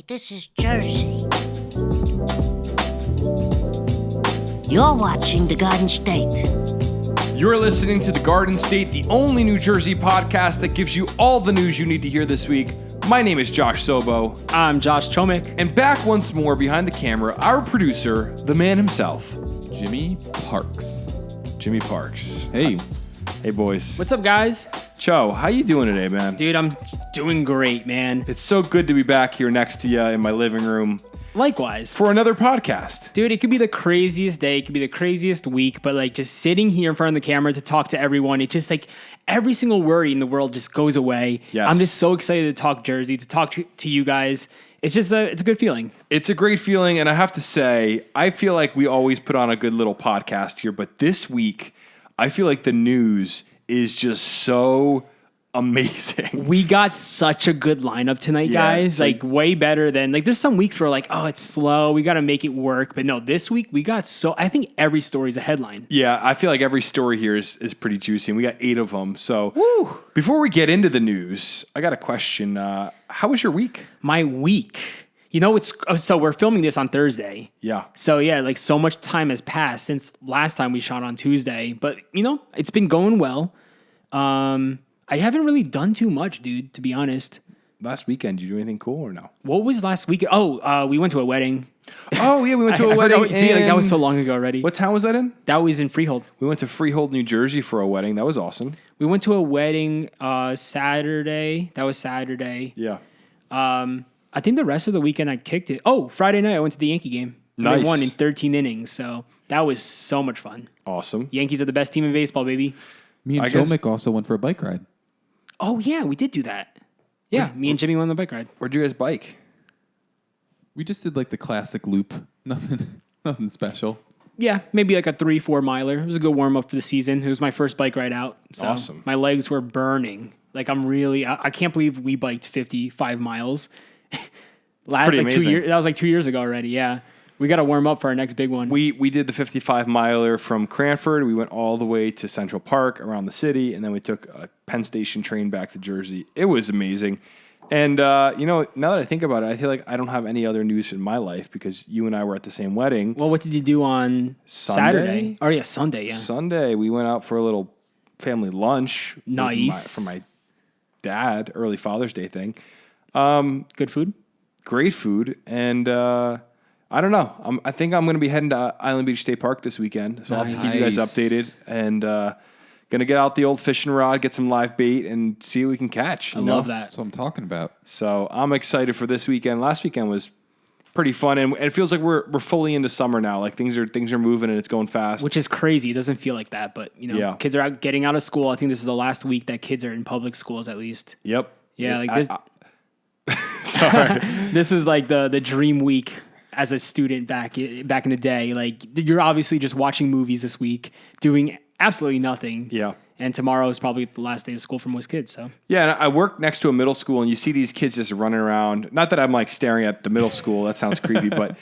this is Jersey. You're watching The Garden State. You're listening to The Garden State, the only New Jersey podcast that gives you all the news you need to hear this week. My name is Josh Sobo. I'm Josh Chomik. And back once more behind the camera, our producer, the man himself, Jimmy Parks. Jimmy Parks. Hey. Hey, boys. What's up, guys? Cho, how you doing today, man? Dude, I'm doing great, man. It's so good to be back here next to you in my living room Likewise. for another podcast. Dude, it could be the craziest day. It could be the craziest week. But, like, just sitting here in front of the camera to talk to everyone, it just, like, every single worry in the world just goes away. Yes. I'm just so excited to talk Jersey, to talk to you guys. It's just it's a good feeling. It's a great feeling, and I have to say, I feel like we always put on a good little podcast here, but this week, I feel like the news is just so amazing. We got such a good lineup tonight, guys. Like, way better than, like, there's some weeks where, like, oh, it's slow. We got to make it work. But no, this week we got I think every story's a headline. Yeah, I feel like every story here is pretty juicy, and we got 8 of them. So Woo. Before we get into the news, I got a question. How was your week? My week. You know, so we're filming this on Thursday. Yeah. So yeah, like so much time has passed since last time we shot on Tuesday. But you know, it's been going well. I haven't really done too much, dude, to be honest. Last weekend, did you do anything cool or no? What was last week? Oh, we went to a wedding. Oh, yeah, we went to a I wedding. forgot, see, like that was so long ago already. What town was that in? That was in Freehold. We went to Freehold, New Jersey for a wedding. That was awesome. We went to a wedding Saturday. That was Saturday. Yeah. I think the rest of the weekend I kicked it. Oh, Friday night I went to the Yankee game. Nice. They won in 13 innings, so that was so much fun. Awesome. Yankees are the best team in baseball, baby. Me and Chomik also went for a bike ride. Oh, yeah, we did do that. Yeah, me and Jimmy went on the bike ride. Where'd you guys bike? We just did like the classic loop. Nothing special. Yeah, maybe like a 3-4 miler. It was a good warm-up for the season. It was my first bike ride out. So Awesome. My legs were burning. Like, I can't believe we biked 55 miles. pretty amazing. That was like 2 years ago already, yeah. We got to warm up for our next big one. We did the 55 miler from Cranford. We went all the way to Central Park around the city, and then we took a Penn Station train back to Jersey. It was amazing. And, you know, now that I think about it, I feel like I don't have any other news in my life because you and I were at the same wedding. Well, what did you do on Saturday? Oh, yeah, Sunday, yeah. Sunday, we went out for a little family lunch. Nice. For my dad, early Father's Day thing. Good food? Great food. And I don't know. I think I'm going to be heading to Island Beach State Park this weekend. So I'll have to keep you guys updated. And going to get out the old fishing rod, get some live bait, and see what we can catch. I love that. That's what I'm talking about. So I'm excited for this weekend. Last weekend was pretty fun, and it feels like we're fully into summer now. Like things are moving and it's going fast. Which is crazy. It doesn't feel like that, but you know, Kids are getting out of school. I think this is the last week that kids are in public schools, at least. Yep. Yeah, like this. Sorry. This is like the dream week as a student back in the day. Like you're obviously just watching movies this week, doing absolutely nothing. Yeah. And tomorrow is probably the last day of school for most kids. So yeah, and I work next to a middle school, and you see these kids just running around. Not that I'm like staring at the middle school. That sounds creepy, but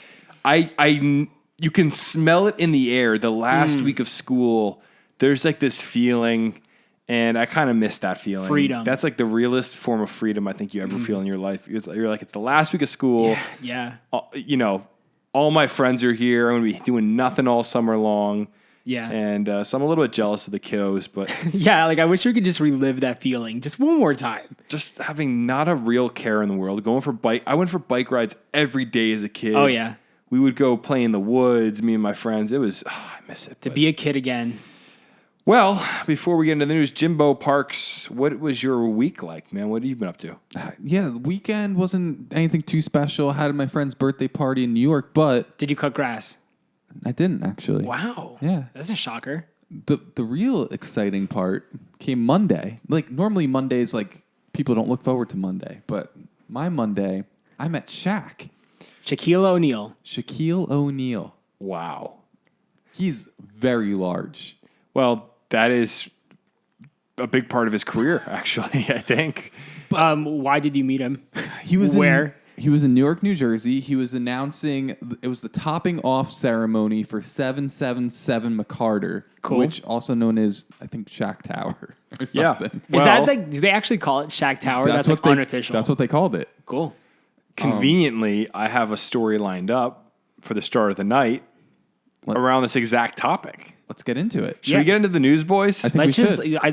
you can smell it in the air. The last week of school, there's like this feeling, and I kind of miss that feeling. Freedom. That's like the realest form of freedom I think you ever feel in your life. You're like, it's the last week of school. Yeah. You know, all my friends are here. I'm going to be doing nothing all summer long. Yeah. And so I'm a little bit jealous of the kiddos, but yeah, like I wish we could just relive that feeling just one more time. just having not a real care in the world. I went for bike rides every day as a kid. Oh, yeah. We would go play in the woods, me and my friends. It was, I miss it. To be a kid again. Well, before we get into the news, Jimbo Parks, what was your week like, man? What have you been up to? Yeah, the weekend wasn't anything too special. I had my friend's birthday party in New York, but Did you cut grass? I didn't actually. Wow. Yeah. That's a shocker. The real exciting part came Monday. Like normally Mondays, like people don't look forward to Monday, but my Monday, I met Shaq. Shaquille O'Neal. Shaquille O'Neal. Wow. He's very large. Well, that is a big part of his career, actually, I think. Why did you meet him? He was Where? He was in Newark, New Jersey. He was announcing, it was the topping off ceremony for 777 McCarter, Cool. which also known as, I think, Shaq Tower or Yeah. something. Is that like, do they actually call it Shaq Tower? That's like unofficial. That's what they called it. Cool. Conveniently, I have a story lined up for the start of the night around this exact topic. Let's get into it. Should we get into the news, boys? I think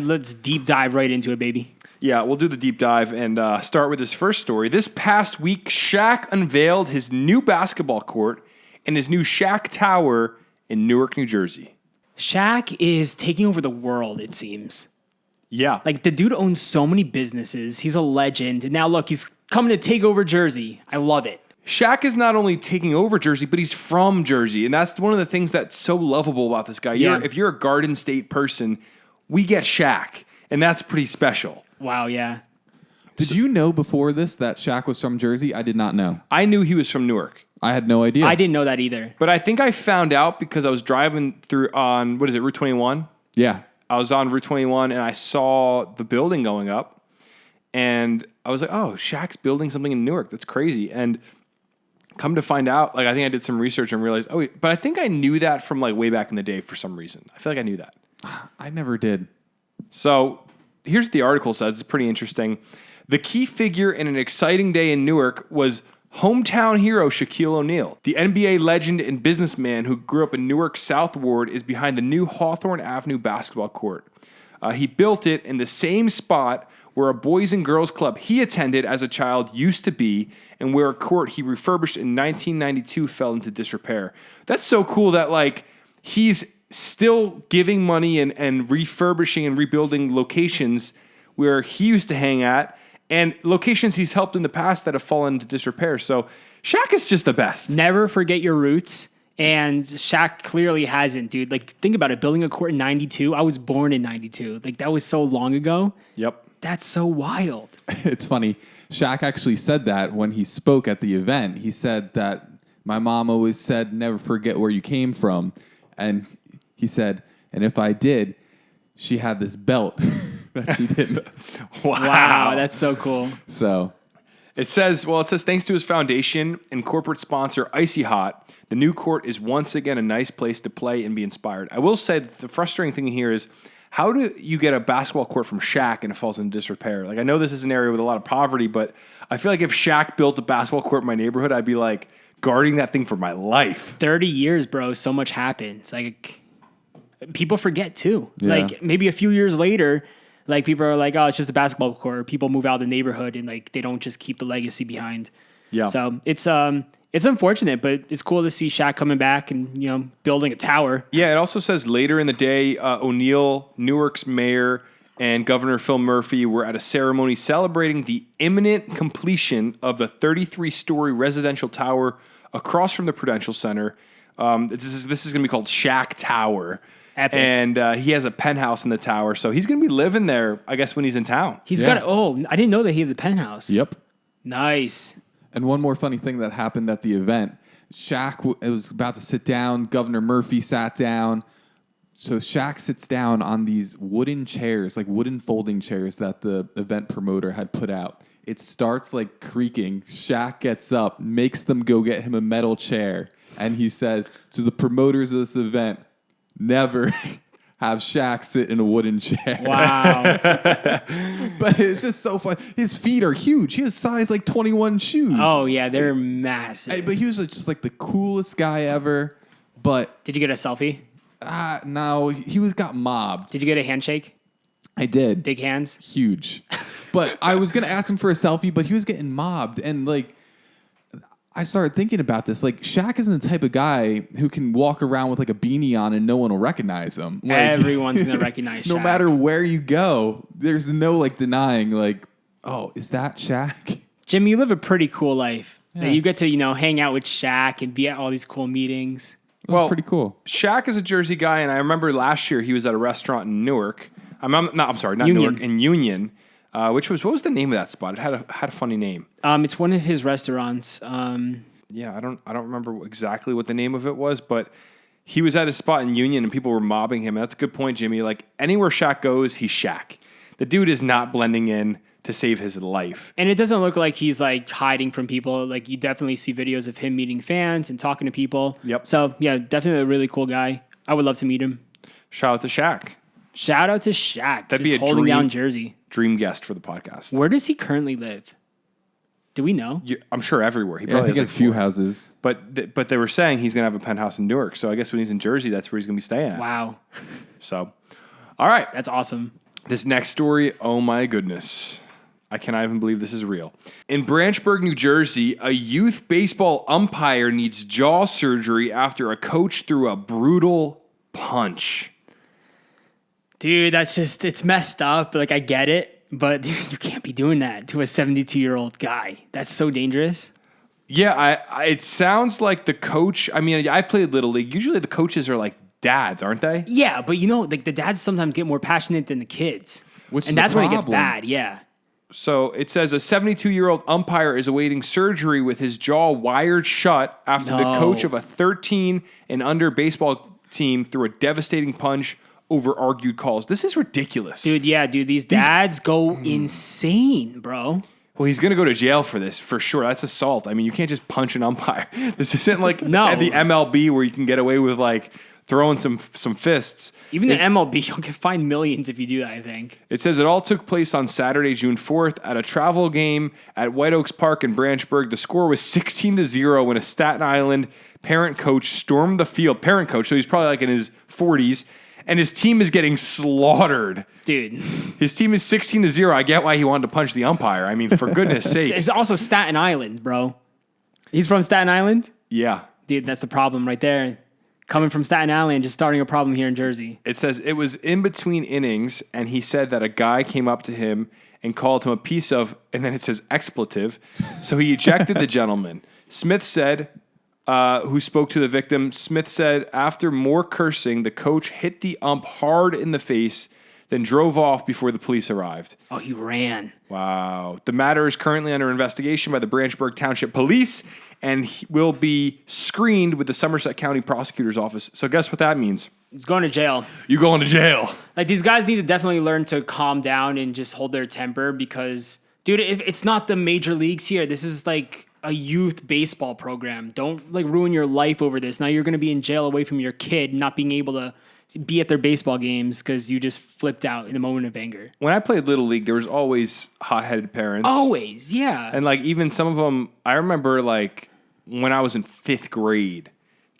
Let's deep dive right into it, baby. Yeah, we'll do the deep dive and start with his first story. This past week, Shaq unveiled his new basketball court and his new Shaq Tower in Newark, New Jersey. Shaq is taking over the world, it seems. Yeah. Like, the dude owns so many businesses. He's a legend. And now, look, he's coming to take over Jersey. I love it. Shaq is not only taking over Jersey, but he's from Jersey. And that's one of the things that's so lovable about this guy. Yeah. If you're a Garden State person, we get Shaq. And that's pretty special. Wow, yeah. Did you know before this that Shaq was from Jersey? I did not know. I knew he was from Newark. I had no idea. I didn't know that either. But I think I found out because I was driving through on, Route 21? Yeah. I was on Route 21 and I saw the building going up. And I was like, oh, Shaq's building something in Newark. That's crazy. And come to find out, like, I think I did some research and realized, but I think I knew that from like way back in the day for some reason. I feel like I knew that. I never did. So here's what the article says. It's pretty interesting. The key figure in an exciting day in Newark was hometown hero Shaquille O'Neal. The NBA legend and businessman who grew up in Newark's South Ward is behind the new Hawthorne Avenue basketball court. He built it in the same spot where a boys and girls club he attended as a child used to be, and where a court he refurbished in 1992 fell into disrepair. That's so cool that, like, he's still giving money and refurbishing and rebuilding locations where he used to hang at, and locations he's helped in the past that have fallen into disrepair. So Shaq is just the best. Never forget your roots. And Shaq clearly hasn't, dude. Like, think about it. Building a court in 92. I was born in 92. Like, that was so long ago. Yep. That's so wild. It's funny. Shaq actually said that when he spoke at the event. He said that my mom always said, never forget where you came from. And he said, and if I did, she had this belt that she didn't. Wow, that's so cool. So it says, thanks to his foundation and corporate sponsor, Icy Hot, the new court is once again a nice place to play and be inspired. I will say that the frustrating thing here is, how do you get a basketball court from Shaq and it falls into disrepair? Like, I know this is an area with a lot of poverty, but I feel like if Shaq built a basketball court in my neighborhood, I'd be like guarding that thing for my life. 30 years, bro. So much happens. Like, people forget too. Yeah. Like, maybe a few years later, like, people are like, oh, it's just a basketball court. People move out of the neighborhood and, like, they don't just keep the legacy behind. Yeah. So it's unfortunate, but it's cool to see Shaq coming back and, you know, building a tower. Yeah, it also says later in the day, O'Neal, Newark's mayor, and Governor Phil Murphy were at a ceremony celebrating the imminent completion of the 33-story residential tower across from the Prudential Center. This is going to be called Shaq Tower. Epic. And he has a penthouse in the tower, so he's going to be living there, I guess, when he's in town. He's got, I didn't know that he had the penthouse. Yep. Nice. And one more funny thing that happened at the event, Shaq was about to sit down. Governor Murphy sat down. So Shaq sits down on these wooden chairs, like wooden folding chairs that the event promoter had put out. It starts like creaking. Shaq gets up, makes them go get him a metal chair. And he says to the promoters of this event, never have Shaq sit in a wooden chair. Wow. But it's just so fun. His feet are huge. He has size like 21 shoes. Oh, yeah, they're massive. But he was just like the coolest guy ever. But Did you get a selfie? no, he got mobbed. Did you get a handshake? I did. Big hands? Huge. But I was going to ask him for a selfie, but he was getting mobbed. And like, I started thinking about this. Like, Shaq isn't the type of guy who can walk around with like a beanie on and no one will recognize him. Like, Everyone's going to recognize no Shaq. matter where you go, there's no like denying like, oh, is that Shaq? Jimmy, you live a pretty cool life. Yeah. You get to, you know, hang out with Shaq and be at all these cool meetings. It was pretty cool. Shaq is a Jersey guy, and I remember last year he was at a restaurant in Newark. I'm sorry, not Union. Newark, in Union. What was the name of that spot? It had a funny name. It's one of his restaurants. Yeah, I don't remember exactly what the name of it was, but he was at a spot in Union and people were mobbing him. And that's a good point, Jimmy. Like, anywhere Shaq goes, he's Shaq. The dude is not blending in to save his life. And it doesn't look like he's like hiding from people. Like, you definitely see videos of him meeting fans and talking to people. Yep. So yeah, definitely a really cool guy. I would love to meet him. Shout out to Shaq. Shout out to Shaq. That'd just be a holding dream. down Jersey. Dream guest for the podcast. Where does he currently live? Do we know? I'm sure everywhere. He Yeah, I probably think he has has like few 4. houses. But they were saying he's going to have a penthouse in Newark. So I guess when he's in Jersey, that's where he's going to be staying at. Wow. So, all right. That's awesome. This next story, oh my goodness. I cannot even believe this is real. In Branchburg, New Jersey, a youth baseball umpire needs jaw surgery after a coach threw a brutal punch. Dude, it's messed up. Like, I get it, but you can't be doing that to a 72-year-old guy. That's so dangerous. Yeah, it sounds like the coach, I mean, I played Little League. Usually the coaches are like dads, aren't they? Yeah, but like the dads sometimes get more passionate than the kids. Which and is that's the when it gets problem. bad, yeah. So it says a 72-year-old umpire is awaiting surgery with his jaw wired shut after the coach of a 13 and under baseball team threw a devastating punch over argued calls. This is ridiculous. Dude, these dads go insane, bro. Well, he's going to go to jail for this, for sure. That's assault. I mean, you can't just punch an umpire. This isn't like No. at the MLB where you can get away with like throwing some fists. Even the MLB, you'll get fined millions if you do that, I think. It says it all took place on Saturday, June 4th at a travel game at White Oaks Park in Branchburg. The score was 16-0 when a Staten Island parent coach stormed the field. Parent coach, so he's probably like in his 40s, and his team is getting slaughtered. Dude. His team is 16-0. I get why he wanted to punch the umpire. I mean, for goodness sake. It's also Staten Island, bro. He's from Staten Island? Yeah. Dude, that's the problem right there. Coming from Staten Island, just starting a problem here in Jersey. It says it was in between innings, and he said that a guy came up to him and called him a piece of, and then it says expletive. So he ejected the gentleman. Smith said, who spoke to the victim, Smith said, after more cursing, the coach hit the ump hard in the face, then drove off before the police arrived. Oh, he ran. Wow. The matter is currently under investigation by the Branchburg Township Police and he will be screened with the Somerset County Prosecutor's Office. So guess what that means? He's going to jail. You going to jail. Like, these guys need to definitely learn to calm down and just hold their temper because, dude, it's not the major leagues here. This is like a youth baseball program. Don't like ruin your life over this. Now you're going to be in jail away from your kid not being able to be at their baseball games because you just flipped out in a moment of anger. When I played Little League, there was always hot-headed parents. Always, yeah. And like even some of them, I remember like when I was in 5th grade,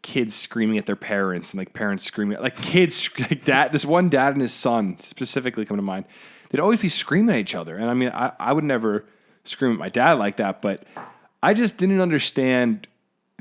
kids screaming at their parents and like parents screaming at like kids, like dad, this one dad and his son specifically come to mind. They'd always be screaming at each other. And I mean, I would never scream at my dad like that, but I just didn't understand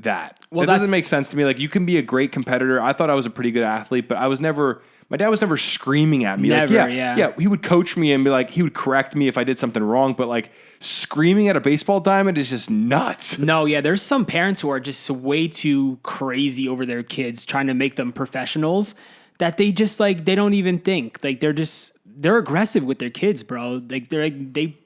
that. Well, that doesn't make sense to me. Like, you can be a great competitor. I thought I was a pretty good athlete, but my dad was never screaming at me. Never, like, yeah. He would coach me and be like, he would correct me if I did something wrong, but like screaming at a baseball diamond is just nuts. No, yeah, there's some parents who are just way too crazy over their kids, trying to make them professionals, that they just like, they don't even think. Like, they're aggressive with their kids, bro. Like, they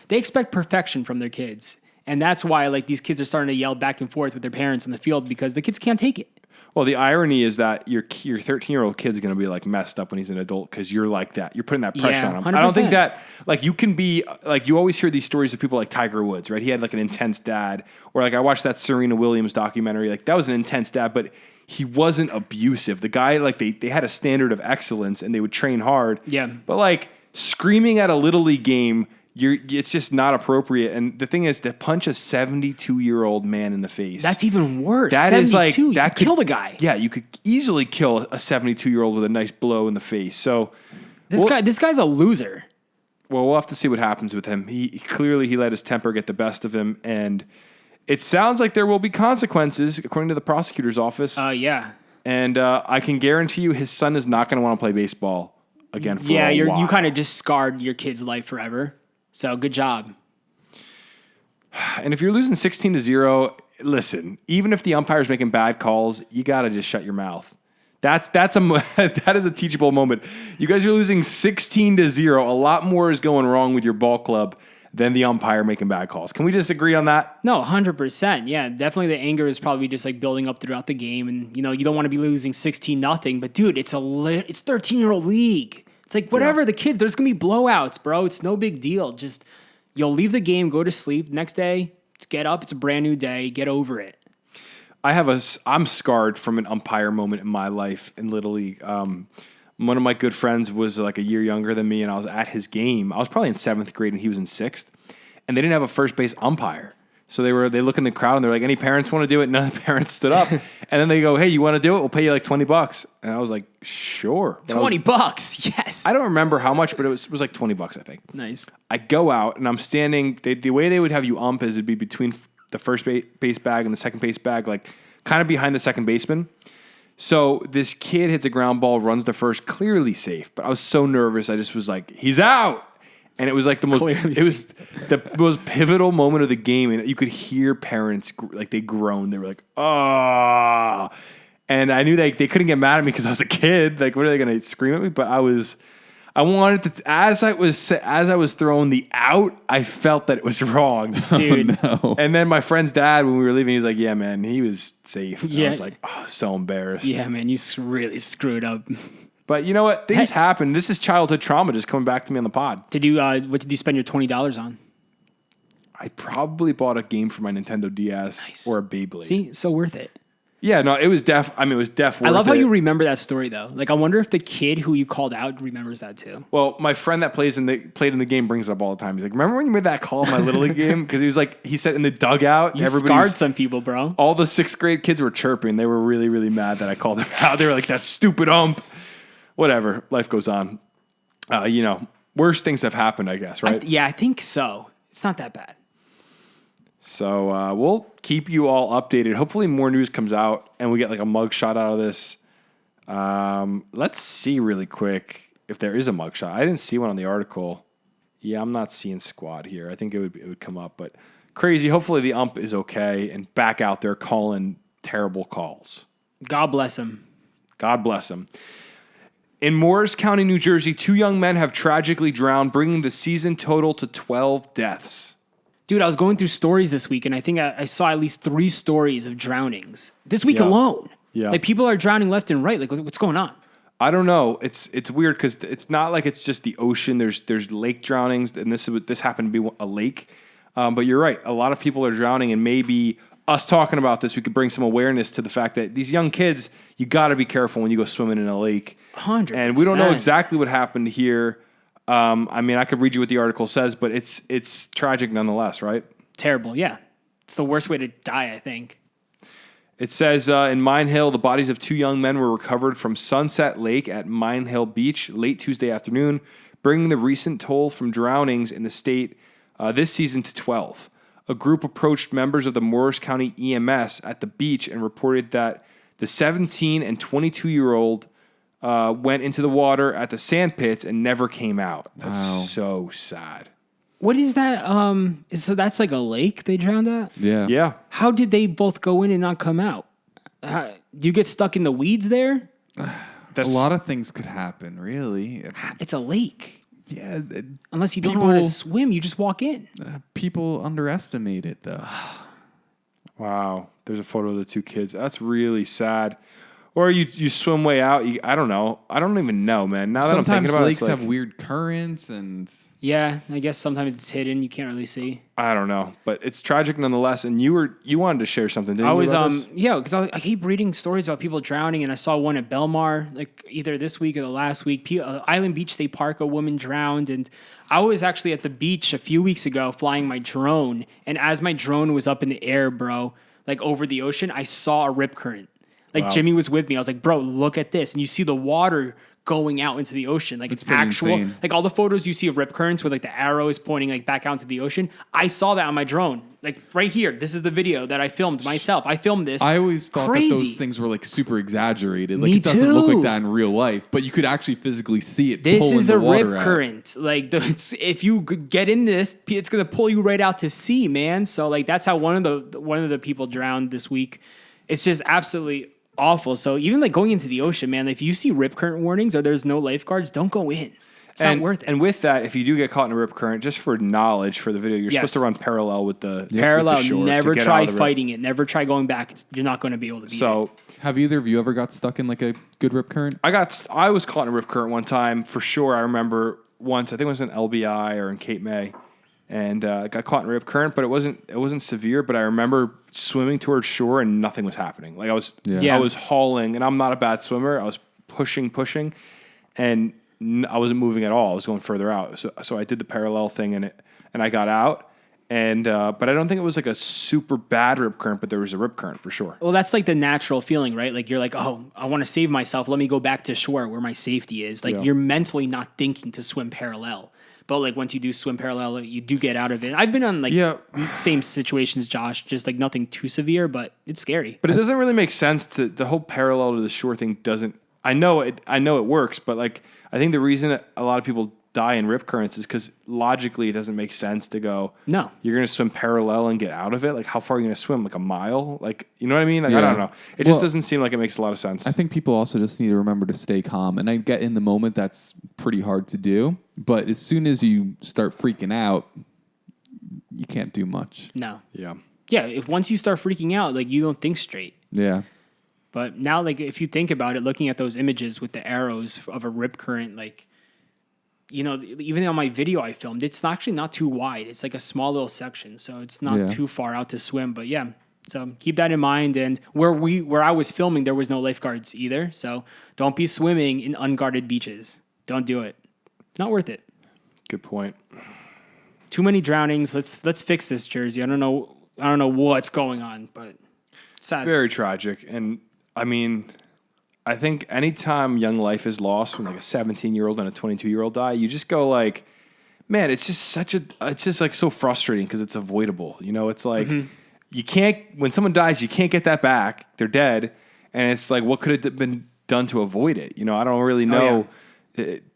expect perfection from their kids. And that's why like these kids are starting to yell back and forth with their parents in the field because the kids can't take it. Well, the irony is that your 13-year-old kid's going to be like messed up when he's an adult because you're like that. You're putting that pressure on him. 100%. I don't think that like you can be like, you always hear these stories of people like Tiger Woods, right? He had like an intense dad, or like I watched that Serena Williams documentary. Like that was an intense dad, but he wasn't abusive. The guy, like they had a standard of excellence and they would train hard. Yeah. But like screaming at a Little League game, it's just not appropriate. And the thing is, to punch a 72-year-old man in the face. That's even worse. That 72, is like, you that could kill the guy. Yeah, you could easily kill a 72-year-old with a nice blow in the face. So This guy's a loser. Well, we'll have to see what happens with him. He clearly let his temper get the best of him, and it sounds like there will be consequences, according to the prosecutor's office. Yeah. And I can guarantee you his son is not going to want to play baseball again for a while. You kind of just scarred your kid's life forever. So good job. And if you're losing 16-0, listen, even if the umpire's making bad calls, you got to just shut your mouth. That is a teachable moment. You guys are losing 16-0. A lot more is going wrong with your ball club than the umpire making bad calls. Can we just agree on that? No, 100%. Yeah, definitely the anger is probably just like building up throughout the game. And, you don't want to be losing 16-0. But, dude, it's 13-year-old league. It's like whatever, the kids, there's going to be blowouts, bro. It's no big deal. Just you'll leave the game, go to sleep. Next day, get up. It's a brand new day. Get over it. I'm scarred from an umpire moment in my life in Little League. One of my good friends was like a year younger than me, and I was at his game. I was probably in 7th grade, and he was in 6th. And they didn't have a first base umpire. So they look in the crowd and they're like, any parents want to do it? None of the parents stood up. And then they go, hey, you want to do it? We'll pay you like $20. And I was like, sure. But $20. Yes. I don't remember how much, but it was like $20, I think. Nice. I go out and I'm standing. The way they would have you ump is it'd be between the first base bag and the second base bag, like kind of behind the second baseman. So this kid hits a ground ball, runs the first, clearly safe. But I was so nervous. I just was like, he's out. And it was like the most pivotal moment of the game. And you could hear parents, like they groaned. They were like, oh. And I knew they couldn't get mad at me because I was a kid. Like, what are they going to scream at me? But I wanted to, as I was throwing the out, I felt that it was wrong. Dude. Oh, no. And then my friend's dad, when we were leaving, he was like, yeah, man, he was safe. And Yeah. I was like, oh, so embarrassed. Yeah, man, you really screwed up. But you know what? Things happen. This is childhood trauma just coming back to me on the pod. What did you spend your $20 on? I probably bought a game for my Nintendo DS or a Beyblade. See, so worth it. Yeah, no, it was worth I love how you remember that story though. Like, I wonder if the kid who you called out remembers that too. Well, my friend that played in the game brings it up all the time. He's like, remember when you made that call in my Little League game? Because he said in the dugout. You scarred some people, bro. All the 6th grade kids were chirping. They were really, really mad that I called them out. They were like, that stupid ump. Whatever. Life goes on. Worse things have happened, I guess, right? I think so. It's not that bad. So we'll keep you all updated. Hopefully more news comes out and we get like a mug shot out of this. Let's see really quick if there is a mug shot. I didn't see one on the article. Yeah, I'm not seeing squad here. I think it would come up, but crazy. Hopefully the ump is okay and back out there calling terrible calls. God bless him. God bless him. In Morris County, New Jersey, 2 young men have tragically drowned, bringing the season total to 12 deaths. Dude, I was going through stories this week, and I think I saw at least 3 stories of drownings this week alone. Yeah. Like, people are drowning left and right. Like, what's going on? I don't know. It's weird because it's not like it's just the ocean. There's lake drownings, and this happened to be a lake. But you're right. A lot of people are drowning, and maybe us talking about this, we could bring some awareness to the fact that these young kids, you got to be careful when you go swimming in a lake. 100%. And we don't know exactly what happened here. I could read you what the article says, but it's tragic nonetheless, right? Terrible, yeah. It's the worst way to die, I think. It says in Mine Hill, the bodies of 2 young men were recovered from Sunset Lake at Mine Hill Beach late Tuesday afternoon, bringing the recent toll from drownings in the state this season to 12. A group approached members of the Morris County EMS at the beach and reported that the 17 and 22-year-old went into the water at the sand pits and never came out. That's so sad. What is that? So that's like a lake they drowned at? Yeah. Yeah. How did they both go in and not come out? Do you get stuck in the weeds there? A lot of things could happen, really. It's a lake. Yeah. Unless you don't know how to swim, you just walk in. People underestimate it, though. Wow. There's a photo of the 2 kids. That's really sad. Or you swim way out. I don't know. I don't even know, man. Now that I'm thinking about it, lakes have weird currents and... Yeah, I guess sometimes it's hidden. You can't really see. I don't know, but it's tragic nonetheless. And you wanted to share something, didn't you? I was because I keep reading stories about people drowning, and I saw one at Belmar, like either this week or the last week. Island Beach State Park, a woman drowned, and I was actually at the beach a few weeks ago flying my drone, and as my drone was up in the air, bro, like over the ocean, I saw a rip current. Like, wow. Jimmy was with me. I was like, bro, look at this. And you see the water going out into the ocean. Like, it's actual. Insane. Like, all the photos you see of rip currents where, like, the arrow is pointing, like, back out into the ocean. I saw that on my drone. Like, right here. This is the video that I filmed myself. I filmed this. I always thought that those things were, like, super exaggerated. Like, Me it doesn't too. look like that in real life. But you could actually physically see it. This is a rip out. current. Like, if you get in this, it's going to pull you right out to sea, man. So, like, that's how one of the people drowned this week. It's just absolutely awful. So even like going into the ocean, man, if you see rip current warnings or there's no lifeguards, don't go in. It's not worth it. And with that, if you do get caught in a rip current, just for knowledge for the video, you're supposed to run parallel with the parallel. With the shore never to get try out of the fighting it. Never try going back. You're not going to be able to beat it. Have either of you ever got stuck in like a good rip current? I was caught in a rip current one time for sure. I remember once. I think it was in LBI or in Cape May. And got caught in a rip current, but it wasn't severe. But I remember swimming towards shore and nothing was happening. Like I was hauling, and I'm not a bad swimmer. I was pushing, and I wasn't moving at all. I was going further out. So I did the parallel thing and I got out, And but I don't think it was like a super bad rip current, but there was a rip current for sure. Well, that's like the natural feeling, right? Like you're like, oh, I want to save myself. Let me go back to shore where my safety is. Like you're mentally not thinking to swim parallel. But like once you do swim parallel, you do get out of it. I've been on like same situations, Josh, just like nothing too severe, but it's scary. But it doesn't really make sense to the whole parallel to the shore thing doesn't. I know it works, but like I think the reason a lot of people die in rip currents is because logically it doesn't make sense to go. No, you're going to swim parallel and get out of it. Like how far are you going to swim? Like a mile? Like you know what I mean? Like I don't know. It just doesn't seem like it makes a lot of sense. I think people also just need to remember to stay calm. And I get in the moment that's pretty hard to do, but as soon as you start freaking out, you can't do much. No. Yeah. If once you start freaking out, like you don't think straight. Yeah. But now, like if you think about it, looking at those images with the arrows of a rip current, like. You know, even on my video I filmed, it's actually not too wide. It's like a small little section, so it's not too far out to swim. But yeah, so keep that in mind. And where I was filming, there was no lifeguards either. So don't be swimming in unguarded beaches. Don't do it. Not worth it. Good point. Too many drownings. Let's fix this, Jersey. I don't know what's going on, but sad. Very tragic. And I mean, I think anytime young life is lost when like a 17-year-old and a 22-year-old die, you just go like, man, it's just like so frustrating because it's avoidable. You know, it's like you can't, when someone dies, you can't get that back. They're dead. And it's like, what could have been done to avoid it? You know, I don't really know.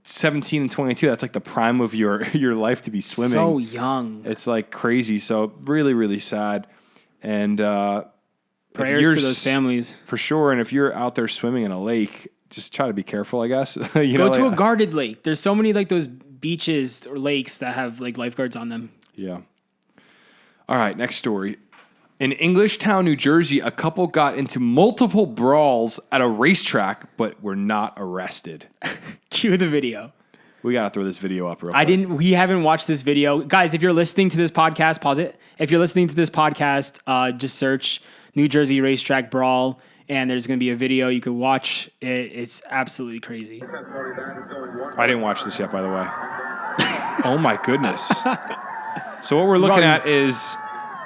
17 and 22, that's like the prime of your life to be swimming. So young. It's like crazy. So really, really sad. And, prayers to those families. For sure. And if you're out there swimming in a lake, just try to be careful, I guess. Go to a guarded lake. There's so many like those beaches or lakes that have like lifeguards on them. Yeah. All right, next story. In Englishtown, New Jersey, a couple got into multiple brawls at a racetrack, but were not arrested. Cue the video. We got to throw this video up real quick. We haven't watched this video. Guys, if you're listening to this podcast, pause it. If you're listening to this podcast, just search New Jersey Racetrack Brawl, and there's going to be a video you can watch. It's absolutely crazy. I didn't watch this yet, by the way. Oh, my goodness. So what we're looking at is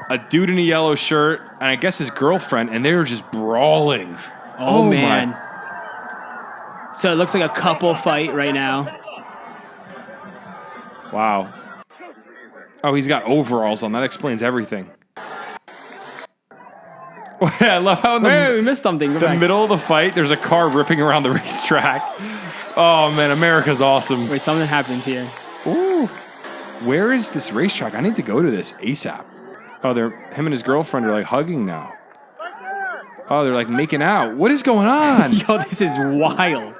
a dude in a yellow shirt, and I guess his girlfriend, and they were just brawling. Oh man. So it looks like a couple fight right now. Wow. Oh, he's got overalls on. That explains everything. I love how in we missed something. The middle of the fight, there's a car ripping around the racetrack. Oh, man, America's awesome. Wait, something happens here. Ooh. Where is this racetrack? I need to go to this ASAP. Oh, him and his girlfriend are like hugging now. Oh, they're like making out. What is going on? Yo, this is wild.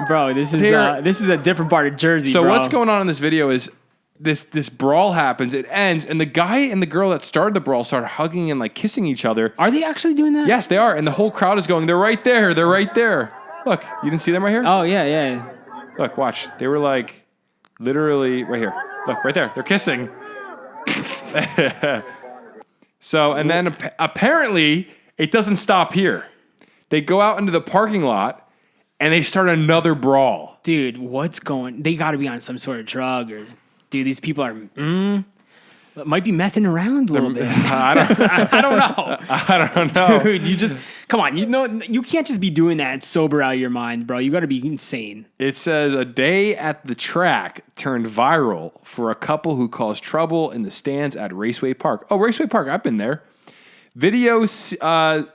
Bro, this is a different part of Jersey, So bro. what's going on in this video is this brawl happens, it ends, and the guy and the girl that started the brawl start hugging and like kissing each other. Are they actually doing that? Yes, they are. And the whole crowd is going, they're right there. They're right there. Look, you didn't see them right here? Oh, yeah. Look, watch. They were like literally right here. Look, right there. They're kissing. So, and then apparently it doesn't stop here. They go out into the parking lot and they start another brawl. Dude, they got to be on some sort of drug or, dude, these people are, might be messing around a little bit. I don't know. I don't know. Dude, you just, come on, you can't just be doing that sober out of your mind, bro. You got to be insane. It says a day at the track turned viral for a couple who caused trouble in the stands at Raceway Park. Oh, Raceway Park, I've been there. Videos.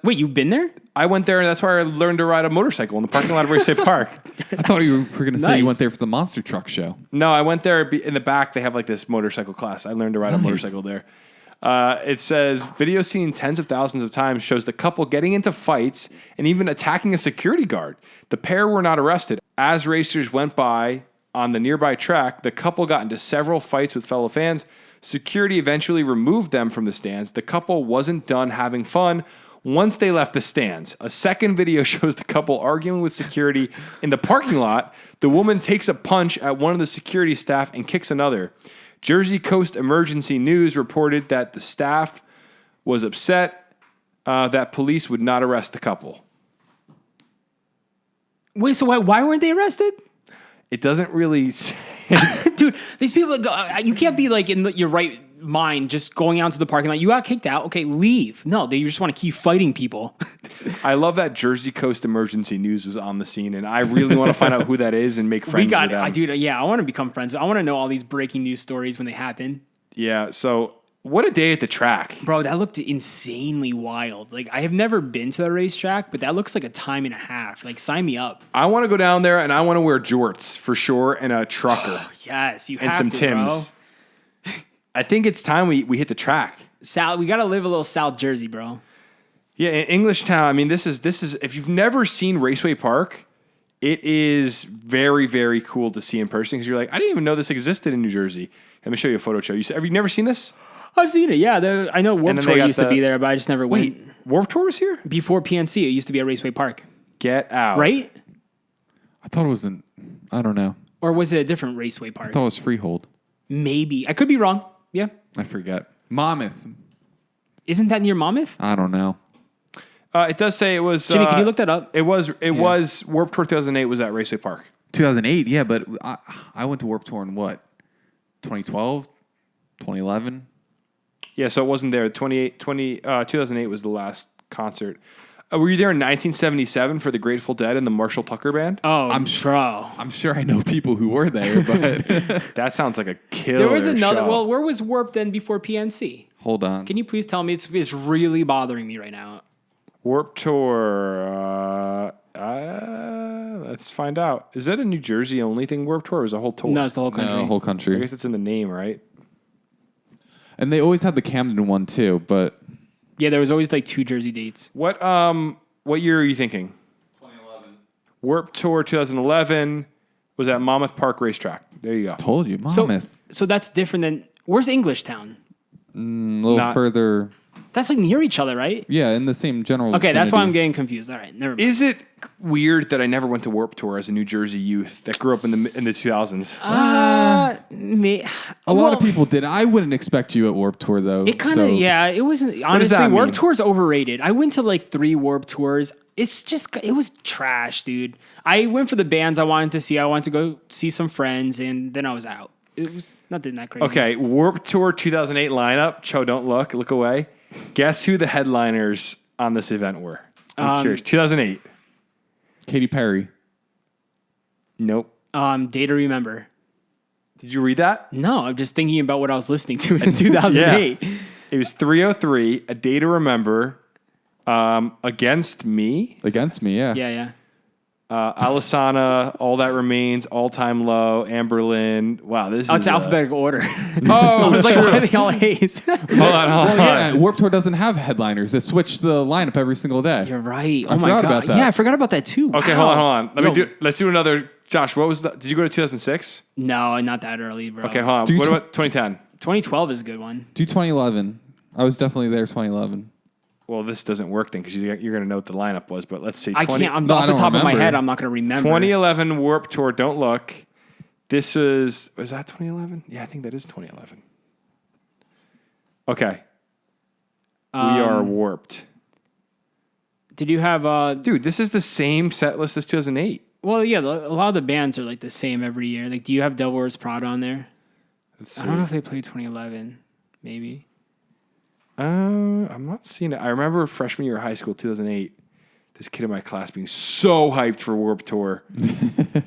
Wait, you've been there? I went there, and that's where I learned to ride a motorcycle in the parking lot of Raceway Park. I thought you were going to say Nice. you went there for the monster truck show. No, I went there in the back. They have like this motorcycle class. I learned to ride a motorcycle there. It says video seen tens of thousands of times shows the couple getting into fights and even attacking a security guard. The pair were not arrested. As racers went by on the nearby track, the couple got into several fights with fellow fans. Security eventually removed them from the stands. The couple wasn't done having fun once they left the stands. A second video shows the couple arguing with security in the parking lot. The woman takes a punch at one of the security staff and kicks another. Jersey Coast Emergency News reported that the staff was upset that police would not arrest the couple. Wait, so why weren't they arrested? It doesn't really say. Dude, these people that go, you can't be like in your right mind just going out to the parking lot. You got kicked out. Okay, leave. No, they just want to keep fighting people. I love that Jersey Coast Emergency News was on the scene, and I really want to find out who that is and make friends with them. Dude, yeah, I want to become friends. I want to know all these breaking news stories when they happen. Yeah, so what a day at the track. Bro, that looked insanely wild. Like, I have never been to the racetrack, but that looks like a time and a half. Like, sign me up. I want to go down there, and I want to wear jorts for sure, and a trucker. Yes, you and have some to, Timbs. bro. I think it's time we hit the track. We got to live a little South Jersey, bro. Yeah, in English Town, I mean, this is if you've never seen Raceway Park, it is very, very cool to see in person because you're like, I didn't even know this existed in New Jersey. Let me show you a photo show. Have you never seen this? I've seen it, yeah. I know Warped Tour used to be there, but I just never went. Wait, Warped Tour was here? Before PNC, it used to be at Raceway Park. Get out. Right? I thought it was I don't know. Or was it a different Raceway Park? I thought it was Freehold. Maybe. I could be wrong. Yeah. I forget. Monmouth. Isn't that near Monmouth? I don't know. It does say it was... Jimmy, can you look that up? It was Warped Tour 2008 was at Raceway Park. 2008, yeah, but I went to Warped Tour in what? 2012? 2011? Yeah, so it wasn't there. 2008 was the last concert. Were you there in 1977 for the Grateful Dead and the Marshall Tucker Band? Oh, I'm bro. I'm sure I know people who were there, but That sounds like a killer There was another... show. Well, where was Warped then before PNC? hold on. Can you please tell me? It's really bothering me right now. Warped Tour. Let's find out. Is that a New Jersey only thing, Warped Tour, or is it a whole tour? No, it's the whole country. No, whole I country. guess it's in the name, right? And they always had the Camden one too, but Yeah, there was always like 2 Jersey dates. What year are you thinking? 2011. Warped Tour 2011 was at Monmouth Park Racetrack. There you go. Told you, Monmouth. So that's different than... Where's English Town? A little Not- further. That's like near each other, right? Yeah, in the same general. Okay, that's why I'm vicinity. getting confused. All right, never mind. Is it weird that I never went to Warped Tour as a New Jersey youth that grew up in the 2000s? A lot of people did. I wouldn't expect you at Warped Tour though. It kind of, yeah, it wasn't, does honestly, that Warped mean? Tour's overrated. I went to like 3 Warped Tours. It was trash, dude. I went for the bands I wanted to see. I wanted to go see some friends, and then I was out. It was nothing that crazy. Okay, Warped Tour 2008 lineup. Cho, don't look away. Guess who the headliners on this event were? I'm curious. 2008. Katy Perry. Nope. Day to Remember. Did you read that? No, I'm just thinking about what I was listening to in 2008. It was 303, A Day to Remember, Against Me, Against Me, yeah. Yeah. Alisana, All That Remains, All Time Low, Amberlyn. Wow, this is... It's alphabetical order. Oh, I was like, why are they all A's? hold on. Well, yeah, Warped Tour doesn't have headliners. They switch the lineup every single day. You're right. I Oh my forgot god. about that. Yeah, I forgot about that too. Okay, Wow. hold on. Let's do another. Josh, what was did you go to 2006? No, not that early, bro. Okay, hold on. Dude, What about 2010? 2012 is a good one. Do 2011. I was definitely there 2011. Well, this doesn't work then because you're going to know what the lineup was, but let's see. I can't. No, Off I the don't top of my remember. head, I'm not going to remember. 2011 Warped Tour, don't look. This was that 2011? Yeah, I think that is 2011. Okay. We are warped. Did you have? Dude, this is the same set list as 2008. Well, yeah. A lot of the bands are like the same every year. Like, do you have Devil Wears Prada on there? Let's I see. don't know if they played 2011. Maybe. I'm not seeing it. I remember freshman year of high school, 2008. This kid in my class being so hyped for Warped Tour.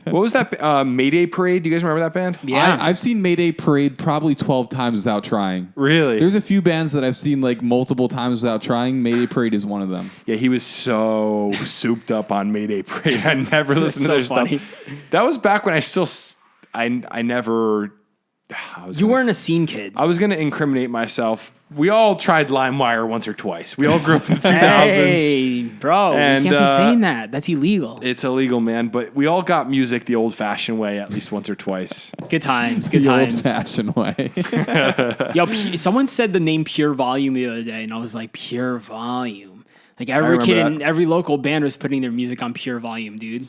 What was that? Mayday Parade. Do you guys remember that band? Yeah. I've seen Mayday Parade probably 12 times without trying. Really? There's a few bands that I've seen like multiple times without trying. Mayday Parade is one of them. Yeah, he was so souped up on Mayday Parade. I never listened to so their funny. stuff. That was back when I never. You weren't a scene kid. I was going to incriminate myself. We all tried LimeWire once or twice. We all grew up in the 2000s. Hey, bro, And, you can't be saying that. That's illegal. It's illegal, man. But we all got music the old-fashioned way at least once or twice. Good times. Good The times. old-fashioned way. Yo, someone said the name Pure Volume the other day, and I was like, Pure Volume. Like every remember kid that. and every local band was putting their music on Pure Volume, dude.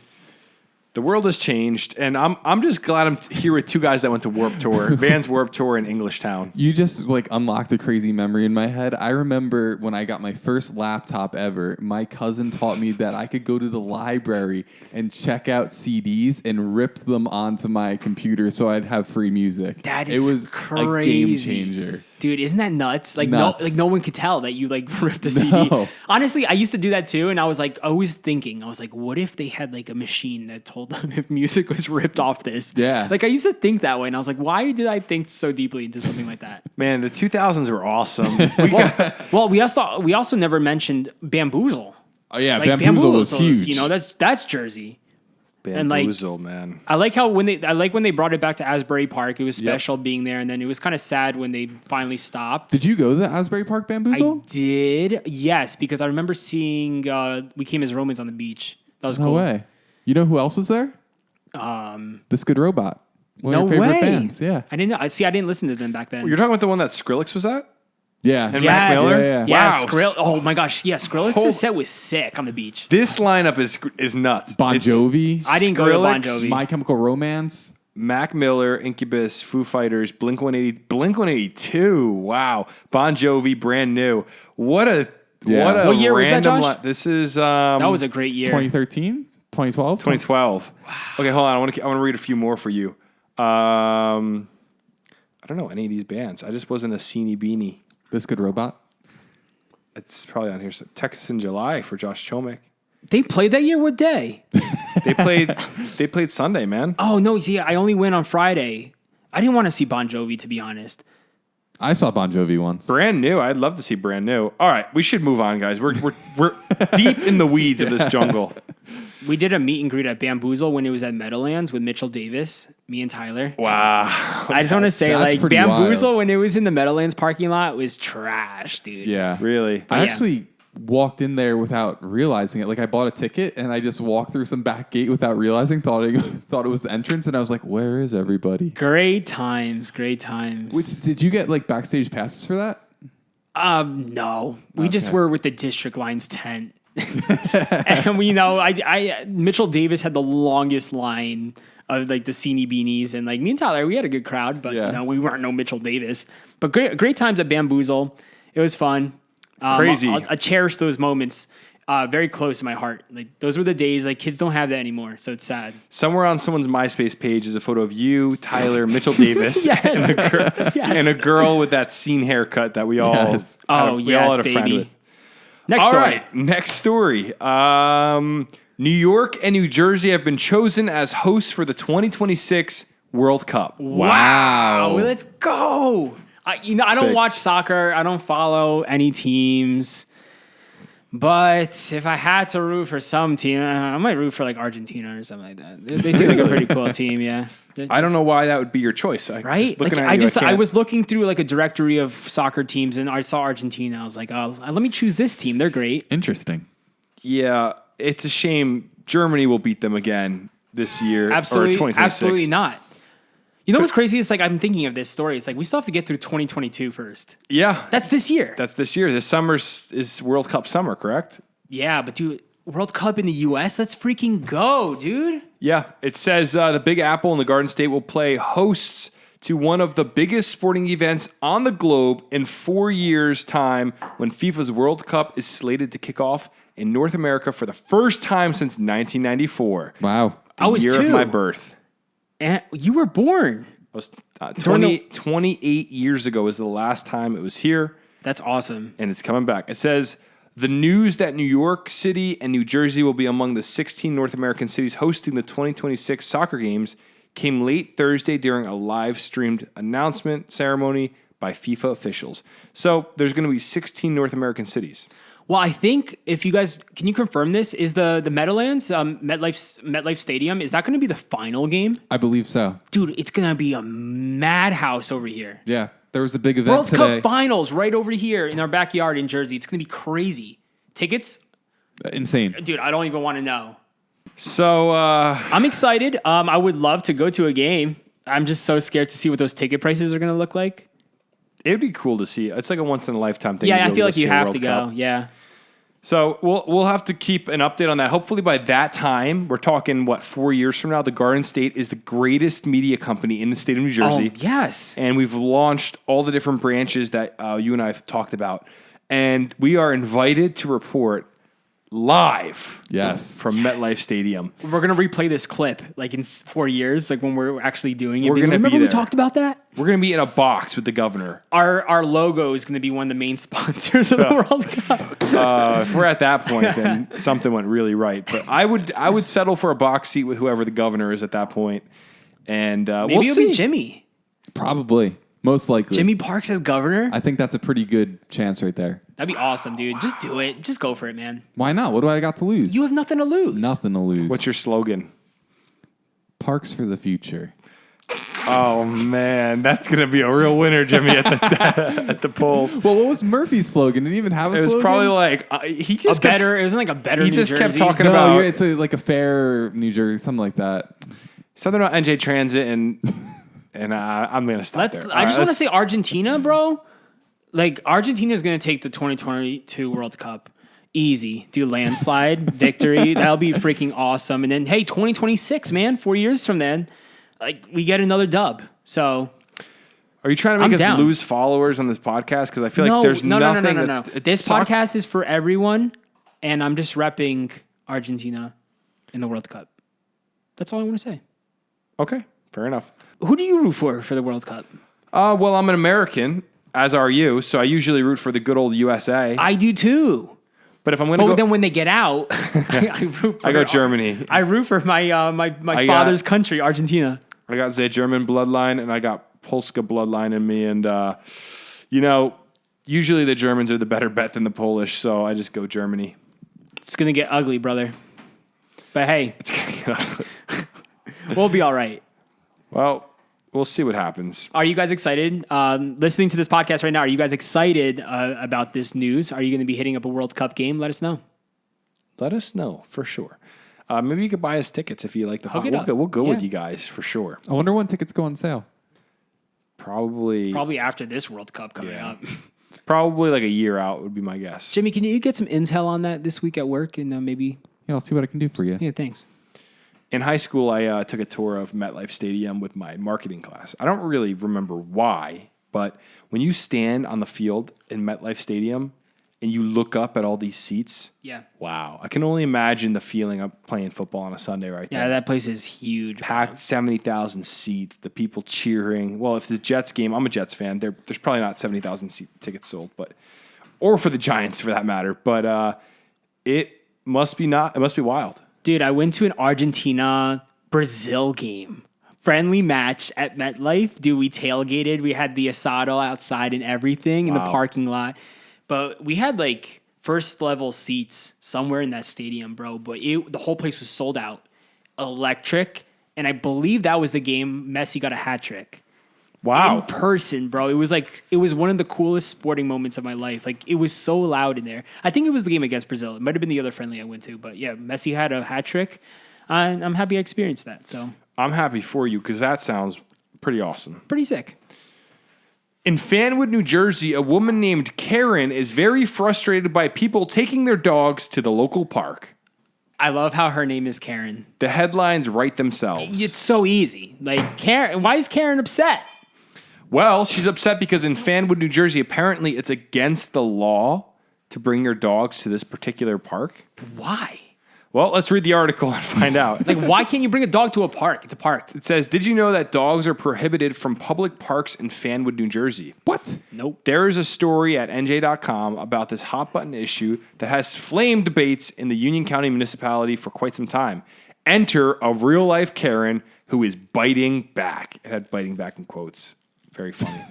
The world has changed, and I'm just glad I'm here with two guys that went to Warped Tour, Vans Warped Tour in Englishtown. You just like unlocked a crazy memory in my head. I remember when I got my first laptop ever, my cousin taught me that I could go to the library and check out CDs and rip them onto my computer so I'd have free music. That is It was crazy. a game changer. Dude, isn't that nuts? Nuts. No one could tell that you like ripped a CD. No. Honestly, I used to do that too, and I was like always thinking, I was like, what if they had like a machine that told them if music was ripped off this? Yeah. Like I used to think that way, and I was like, why did I think so deeply into something like that? Man, the 2000s were awesome. Well, we also never mentioned Bamboozle. Oh yeah, Like, Bamboozle was huge. You know, that's Jersey. And, like, Bamboozle, man. I like when they brought it back to Asbury Park. It was special being there, and then it was kind of sad when they finally stopped. Did you go to the Asbury Park Bamboozle? I did, yes, because I remember seeing We Came as Romans on the beach. That was No cool. way. You know who else was there? This Good Robot. One No of your favorite way. bands. Yeah. I didn't know. See, I didn't listen to them back then. You're talking about the one that Skrillex was at? Yeah. And Mac Miller? Yeah. Yeah, Wow. Skrill. Oh my gosh, yeah, Skrillex's Hold- set was sick on the beach. This lineup is nuts. Bon It's Jovi. I didn't go to Bon Skrillex, Jovi. My Chemical Romance. Mac Miller, Incubus, Foo Fighters, Blink-182. Wow. Bon Jovi, brand new. What a What year was that, random Josh? This is That was a great year. 2013? 2012? 2012. Wow. Okay, hold on. I want to read a few more for you. I don't know any of these bands. I just wasn't a Seenie Beanie. This Good Robot. It's probably on here. So Texas in July for Josh Chomick. They played that year. What day? They played Sunday, man. Oh no, see, I only went on Friday. I didn't want to see Bon Jovi, to be honest. I saw Bon Jovi once. Brand new. I'd love to see brand new. All right, we should move on, guys. We're deep in the weeds of this jungle. We did a meet and greet at Bamboozle when it was at Meadowlands with Mitchell Davis, me and Tyler. Wow. I just want to say, That's like, pretty Bamboozle wild. when it was in the Meadowlands parking lot was trash, dude. Yeah. Really? I yeah. actually walked in there without realizing it. Like I bought a ticket and I just walked through some back gate without realizing, thought it was the entrance, and I was like, where is everybody? Great times, great times. Wait, did you get like backstage passes for that? No, we just Okay. were with the District Lines tent. And we I Mitchell Davis had the longest line of like the Seenie Beanies, and like me and Tyler, we had a good crowd, but Yeah. we weren't no Mitchell Davis. But great times at Bamboozle. It was fun. Crazy. I cherish those moments. Very close to my heart. Like those were the days. Like kids don't have that anymore, so it's sad. Somewhere on someone's MySpace page is a photo of you, Tyler, Mitchell Davis, Yes. and a girl with that scene haircut that we all Yes. we all had a friend baby. with. Next All story. right, next story. New York and New Jersey have been chosen as hosts for the 2026 World Cup. Wow, let's go. I don't big. watch soccer. I don't follow any teams. But if I had to root for some team, I might root for like Argentina or something like that. They seem like a pretty cool team, yeah. I don't know why that would be your choice. Right? Just looking Like, at you, I can't- was looking through like a directory of soccer teams, and I saw Argentina. I was like, oh, let me choose this team. They're great. Interesting. Yeah, it's a shame. Germany will beat them again this year. or Absolutely, 2026. absolutely not. You know what's crazy? It's like I'm thinking of this story. It's like we still have to get through 2022 first. Yeah, That's this year. that's this year. This summer is World Cup summer, correct? Yeah, but dude, World Cup in the U.S. Let's freaking go, dude. Yeah, it says the Big Apple and the Garden State will play hosts to one of the biggest sporting events on the globe in 4 years' time when FIFA's World Cup is slated to kick off in North America for the first time since 1994. Wow. I was year of 2. my birth. And you were born. I was During 28 years ago was the last time it was here, That's awesome. and it's coming back. It says the news that New York City and New Jersey will be among the 16 North American cities hosting the 2026 soccer games came late Thursday during a live-streamed announcement ceremony by FIFA officials. So there's going to be 16 North American cities. Well, I think if you guys can you confirm this, is the Meadowlands, MetLife Stadium, is that going to be the final game? I believe so. Dude, it's going to be a madhouse over here. Yeah. There was a big event World today. Cup finals right over here in our backyard in Jersey. It's going to be crazy. Tickets? Insane. Dude, I don't even want to know. So I'm excited. I would love to go to a game. I'm just so scared to see what those ticket prices are going to look like. it would be cool to see. It's like a once-in-a-lifetime thing. Yeah, to I be feel able like you see a have World to go. Cup. Yeah. So we'll have to keep an update on that. Hopefully by that time, we're talking, 4 years from now, the Garden State is the greatest media company in the state of New Jersey. Oh, yes. And we've launched all the different branches that you and I have talked about. And we are invited to report live from MetLife Stadium. We're going to replay this clip like in 4 years, like when we're actually doing it. We're going to Remember be we there. talked about that? We're going to be in a box with the governor. Our logo is going to be one of the main sponsors of the World Cup. If we're at that point, then something went really right. But I would settle for a box seat with whoever the governor is at that point. And Maybe we'll it'll see. be Jimmy. Probably. Most likely. Jimmy Parks as governor? I think that's a pretty good chance right there. That'd be awesome, dude. Just do it. Just go for it, man. Why not? What do I got to lose? You have nothing to lose. nothing to lose. What's your slogan? Parks for the future? Oh man, that's gonna be a real winner, Jimmy, at the polls. Well, what was Murphy's slogan? Did he even have a It was slogan? probably like he just kept, It wasn't like a better he New just kept Jersey. talking no, about it's like a fair New Jersey, something like that. something about NJ Transit and I'm gonna stop there. I just want to say Argentina, bro. Like Argentina is going to take the 2022 World Cup easy, do landslide victory. That'll be freaking awesome. And then hey, 2026, man, 4 years from then, like we get another dub. So Are you trying to make I'm us down. lose followers on this podcast? Because I feel like there's nothing. No. This podcast is for everyone, and I'm just repping Argentina in the World Cup. That's all I want to say. Okay, fair enough. Who do you root for the World Cup? Well, I'm an American, as are you, so I usually root for the good old USA. I do too. But if I'm gonna But go, then when they get out, I root for I go Germany. I root for my father's country, Argentina. I got the German bloodline and I got Polska bloodline in me, and usually the Germans are the better bet than the Polish, so I just go Germany. It's gonna get ugly, brother. But hey, It's gonna get ugly. we'll be all right. Well, we'll see what happens. Are you guys excited? Listening to this podcast right now, are you guys excited about this news? Are you going to be hitting up a World Cup game? Let us know. Let us know for sure. Maybe you could buy us tickets if you like the Hook pod. it up. We'll go with Yeah. you guys for sure. I wonder when tickets go on sale. Probably After this World Cup coming Yeah. up. Probably like a year out would be my guess. Jimmy, can you get some intel on that this week at work? And maybe, Yeah, I'll see what I can do for you. yeah, thanks. In high school, I took a tour of MetLife Stadium with my marketing class. I don't really remember why, but when you stand on the field in MetLife Stadium and you look up at all these seats, Yeah. wow. I can only imagine the feeling of playing football on a Sunday right Yeah, there. that place is huge. Packed 70,000 seats, the people cheering. Well, if the Jets game, I'm a Jets fan, there's probably not 70,000 tickets sold, or for the Giants for that matter, but it must be wild. Dude, I went to an Argentina-Brazil game. Friendly match at MetLife. Dude, we tailgated. We had the asado outside and everything in the Wow. parking lot. But we had like first level seats somewhere in that stadium, bro. But the whole place was sold out. Electric. And I believe that was the game Messi got a hat trick. Wow. In person, bro. It was one of the coolest sporting moments of my life. Like it was so loud in there. I think it was the game against Brazil. It might have been the other friendly I went to, but yeah, Messi had a hat trick. I'm happy I experienced that. So I'm happy for you because that sounds pretty awesome. pretty sick. In Fanwood, New Jersey, a woman named Karen is very frustrated by people taking their dogs to the local park. I love how her name is Karen. The headlines write themselves. It's so easy. Like Karen, why is Karen upset? Well, she's upset because in Fanwood, New Jersey, apparently it's against the law to bring your dogs to this particular park. Why? Well, let's read the article and find out. Like, why can't you bring a dog to a park? It's a park. It says, did you know that dogs are prohibited from public parks in Fanwood, New Jersey? What? Nope. There is a story at NJ.com about this hot button issue that has flamed debates in the Union County municipality for quite some time. Enter a real life Karen who is biting back. It had biting back in quotes. Very funny.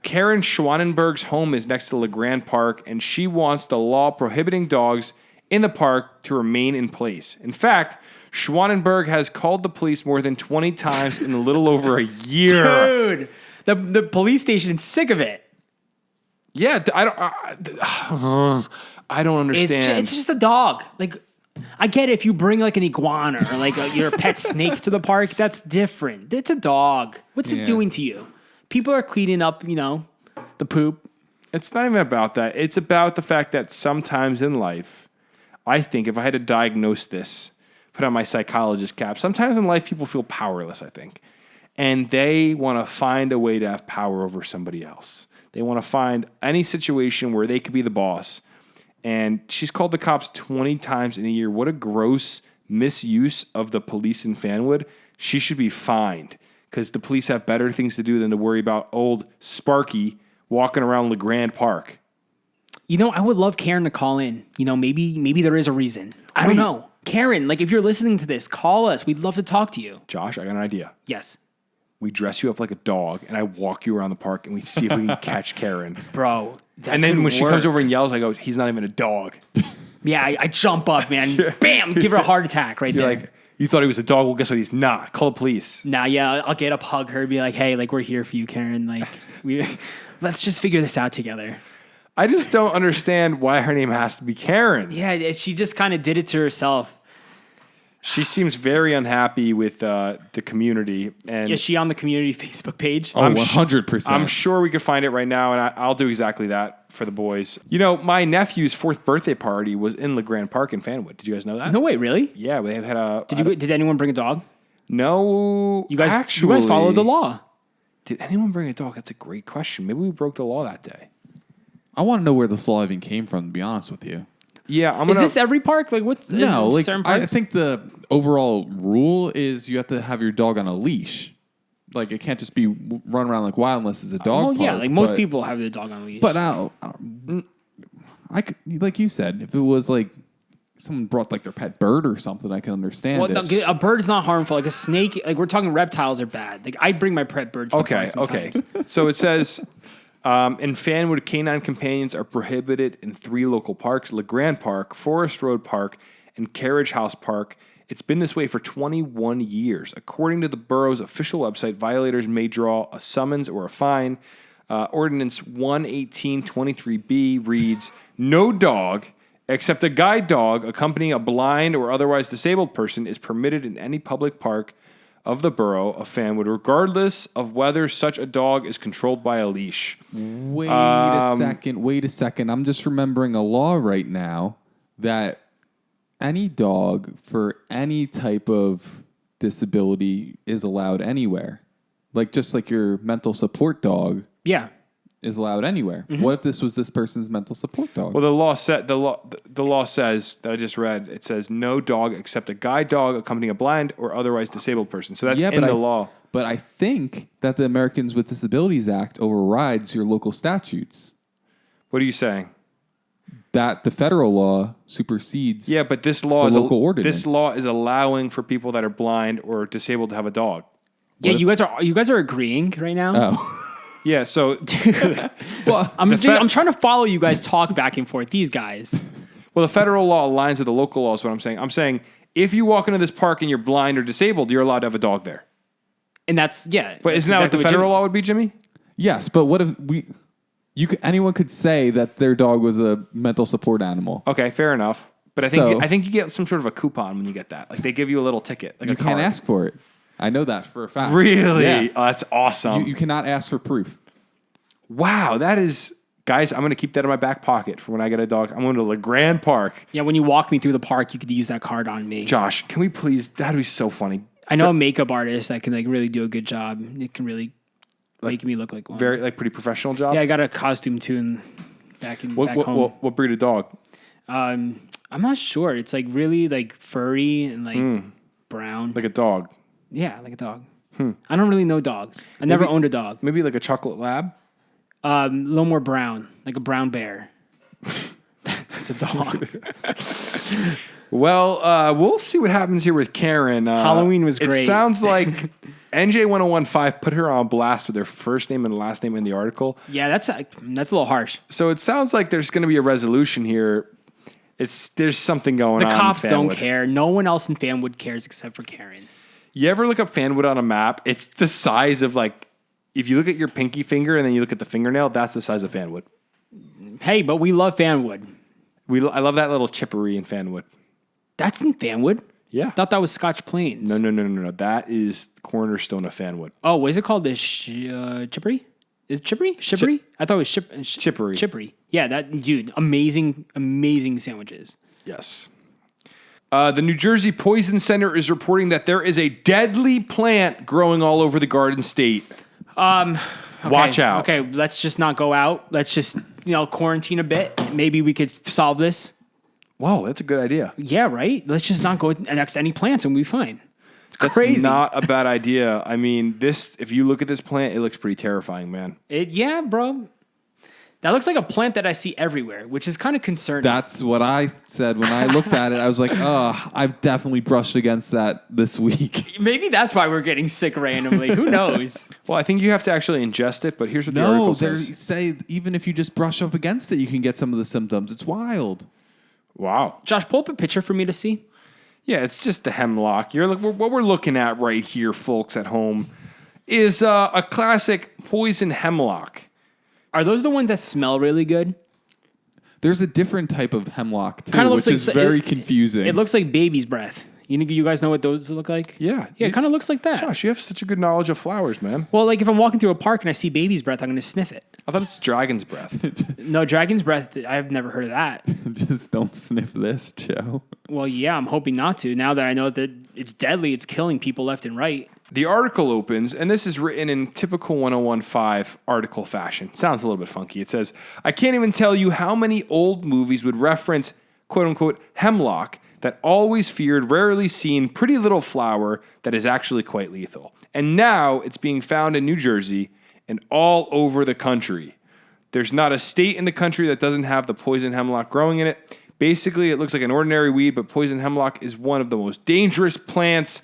Karen Schwanenberg's home is next to LeGrand Park, and she wants the law prohibiting dogs in the park to remain in place. In fact, Schwanenberg has called the police more than 20 times in a little over a year. Dude, the police station is sick of it. Yeah, I don't understand. It's just a dog. Like, I get it if you bring like an iguana or like your pet snake to the park. That's different. It's a dog. What's it doing to you? People are cleaning up, the poop. It's not even about that. It's about the fact that sometimes in life, I think if I had to diagnose this, put on my psychologist cap, sometimes in life people feel powerless, I think. And they want to find a way to have power over somebody else. They want to find any situation where they could be the boss. And she's called the cops 20 times in a year. What a gross misuse of the police in Fanwood. She should be fined because the police have better things to do than to worry about old Sparky walking around LeGrand Park. You know, I would love Karen to call in. You know, maybe there is a reason. I don't know. Karen, like if you're listening to this, call us. We'd love to talk to you. Josh, I got an idea. Yes. We dress you up like a dog, and I walk you around the park, and we see if we can catch Karen. Bro, and then when she comes over and yells, I go, he's not even a dog. Yeah, I jump up, man. Bam! Give her a heart attack right You're there. like, you thought he was a dog? Well, guess what? He's not. Call the police. Nah, yeah, I'll get up, hug her, be like, hey, like, we're here for you, Karen. Like, let's just figure this out together. I just don't understand why her name has to be Karen. Yeah, she just kind of did it to herself. She seems very unhappy with the community. And Is she on the community Facebook page? Oh, 100%. I'm sure we could find it right now, and I'll do exactly that for the boys. You know, my nephew's 4th birthday party was in LeGrand Park in Fanwood. Did you guys know that? No way, really? Yeah, they had a... Did anyone bring a dog? No, You guys actually, followed the law. Did anyone bring a dog? That's a great question. Maybe we broke the law that day. I want to know where this law even came from, to be honest with you. Yeah, Is this every park? Like, what's No, like certain I parks? think the overall rule is you have to have your dog on a leash. Like it can't just be run around like wild unless it's a dog. Oh yeah, park, like most but- people have their dog on a leash. But I could, like you said, if it was like someone brought like their pet bird or something, I can understand well, it. a bird is not harmful. Like a snake, like we're talking reptiles are bad. Like I bring my pet birds. To Okay, parks okay. sometimes. So it says, in Fanwood, canine companions are prohibited in 3 local parks: LeGrand Park, Forest Road Park, and Carriage House Park. It's been this way for 21 years. According to the borough's official website, violators may draw a summons or a fine. Ordinance 11823B reads, no dog except a guide dog accompanying a blind or otherwise disabled person is permitted in any public park of the borough of Fanwood, regardless of whether such a dog is controlled by a leash. Wait a second. I'm just remembering a law right now that any dog for any type of disability is allowed anywhere. Like just like your mental support dog Yeah. is allowed anywhere. What if this was this person's mental support dog? Well, the law says that I just read. It says no dog except a guide dog accompanying a blind or otherwise disabled person. So that's in the law. But I think that the Americans with Disabilities Act overrides your local statutes. What are you saying? That the federal law supersedes. Yeah, but this law the is local ordinance. This law is allowing for people that are blind or disabled to have a dog. Yeah, you guys are agreeing right now. Oh. Yeah, so Well, I'm trying to follow you guys talk back and forth. These guys. well, the federal law aligns with the local law is what I'm saying. I'm saying if you walk into this park and you're blind or disabled, you're allowed to have a dog there. And that's yeah. But isn't that what the federal law would be, Jimmy? yes, but what if anyone could say that their dog was a mental support animal. Okay, fair enough. But I think you get some sort of a coupon when you get that. Like they give you a little ticket, like You a can't card. ask for it. I know that for a fact. Really? Yeah. Oh, that's awesome. You cannot ask for proof. Wow, that is, guys. I'm going to keep that in my back pocket for when I get a dog. I'm going to LeGrand Park. Yeah, when you walk me through the park, you could use that card on me. Josh, can we please? That'd be so funny. I know a makeup artist that can like really do a good job. It can really make me look like one. Very pretty professional job. Yeah, I got a costume too back home. What breed of dog? I'm not sure. It's like really like furry and like brown. Like a dog. Yeah, like a dog. I don't really know dogs. I never owned a dog. Maybe like a chocolate lab. A little more brown, like a brown bear. That's a dog. Well, we'll see what happens here with Karen. Halloween was It great. sounds like NJ1015 put her on blast with her first name and last name in the article. Yeah, that's a little harsh. So it sounds like there's going to be a resolution here. There's something going on. The cops in don't Fanwood. care. No one else in Fanwood cares except for Karen. You ever look up Fanwood on a map? It's the size of like, if you look at your pinky finger and then you look at the fingernail, that's the size of Fanwood. Hey, but we love Fanwood. I love that little chippery in Fanwood. That's in Fanwood? Yeah. Thought that was Scotch Plains. No. That is the cornerstone of Fanwood. Oh, what is it called? The Chippery? Is it chippery? Chippery? I thought it was Chippery. Chippery. Yeah, that dude, amazing sandwiches. Yes. The New Jersey Poison Center is reporting that there is a deadly plant growing all over the Garden State. Okay, Watch out. Okay, let's just not go out. Let's just, quarantine a bit. Maybe we could solve this. Whoa, that's a good idea. Yeah, right? Let's just not go next to any plants and we'll be fine. It's That's crazy. not a bad idea. I mean, if you look at this plant, it looks pretty terrifying, man. Yeah, bro. That looks like a plant that I see everywhere, which is kind of concerning. That's what I said when I looked at it. I was like, oh, I've definitely brushed against that this week. Maybe that's why we're getting sick randomly. Who knows? Well, I think you have to actually ingest it, but here's what the article No, says. they say even if you just brush up against it, you can get some of the symptoms. It's wild. Wow. Josh, pull up a picture for me to see. Yeah, it's just the hemlock. What we're looking at right here, folks at home, is a classic poison hemlock. Are those the ones that smell really good? There's a different type of hemlock too, Kinda looks which like is very confusing. It looks like baby's breath. You guys know what those look like? Yeah. Yeah, it kind of looks like that. Josh, you have such a good knowledge of flowers, man. Well, like if I'm walking through a park and I see baby's breath, I'm going to sniff it. I thought it's dragon's breath. No, dragon's breath, I've never heard of that. Just don't sniff this, Joe. Well, yeah, I'm hoping not to. Now that I know that it's deadly, it's killing people left and right. The article opens, and this is written in typical 1015 article fashion. Sounds a little bit funky. It says, I can't even tell you how many old movies would reference, quote unquote, hemlock, that always feared, rarely seen, pretty little flower that is actually quite lethal. And now it's being found in New Jersey and all over the country. There's not a state in the country that doesn't have the poison hemlock growing in it. Basically, it looks like an ordinary weed, but poison hemlock is one of the most dangerous plants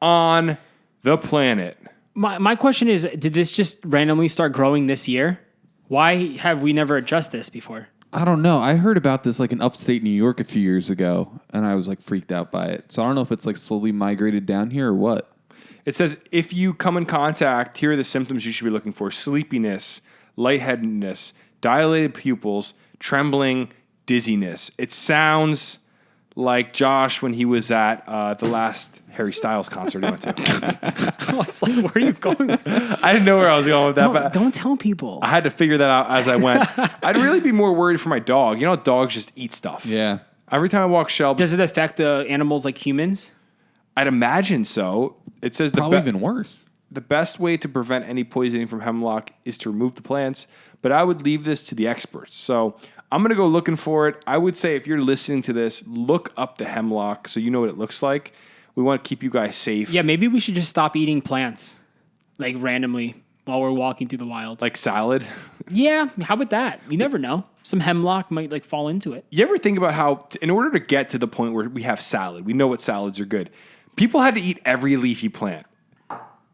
on the planet. My question is, did this just randomly start growing this year? Why have we never addressed this before? I don't know. I heard about this like in upstate New York a few years ago, and I was like freaked out by it. So I don't know if it's like slowly migrated down here or what. It says, if you come in contact, here are the symptoms you should be looking for. Sleepiness, lightheadedness, dilated pupils, trembling, dizziness. It sounds like Josh when he was at the last Harry Styles concert he went to. I was like, where are you going with this? I didn't know where I was going with that, but Don't tell people. I had to figure that out as I went. I'd really be more worried for my dog. You know, dogs just eat stuff. Yeah. Every time I walk shelves, Does it affect the animals like humans? I'd imagine so. It says Probably even worse. the best way to prevent any poisoning from hemlock is to remove the plants, but I would leave this to the experts. So I'm going to go looking for it. I would say if you're listening to this, look up the hemlock so you know what it looks like. We want to keep you guys safe. Yeah, maybe we should just stop eating plants, like randomly, while we're walking through the wild. Like salad. Yeah, how about that? You never know. Some hemlock might like fall into it. You ever think about how, in order to get to the point where we have salad, we know what salads are good. People had to eat every leafy plant.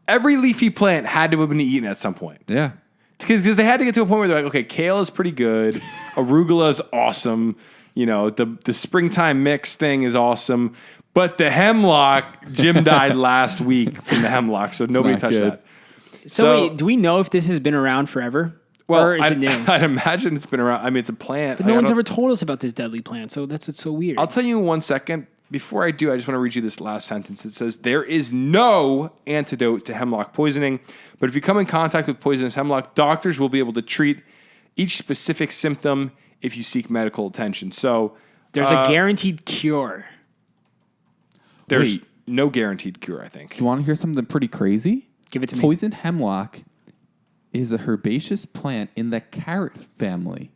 Every leafy plant had to have been eaten at some point. Yeah. Because they had to get to a point where they're like, okay, kale is pretty good. Arugula is awesome. You know, the springtime mix thing is awesome. But the hemlock, Jim died last week from the hemlock, so nobody not touched good. that. So wait, do we know if this has been around forever? Well, or is it new? I'd imagine it's been around. I mean, it's a plant. But no one's ever told us about this deadly plant, so that's what's so weird. I'll tell you in 1 second. Before I do, I just want to read you this last sentence. It says, there is no antidote to hemlock poisoning, but if you come in contact with poisonous hemlock, doctors will be able to treat each specific symptom if you seek medical attention. So There's a guaranteed cure. there's Wait. no guaranteed cure, I think. Do you want to hear something pretty crazy? Give it to me. Poison hemlock is a herbaceous plant in the carrot family.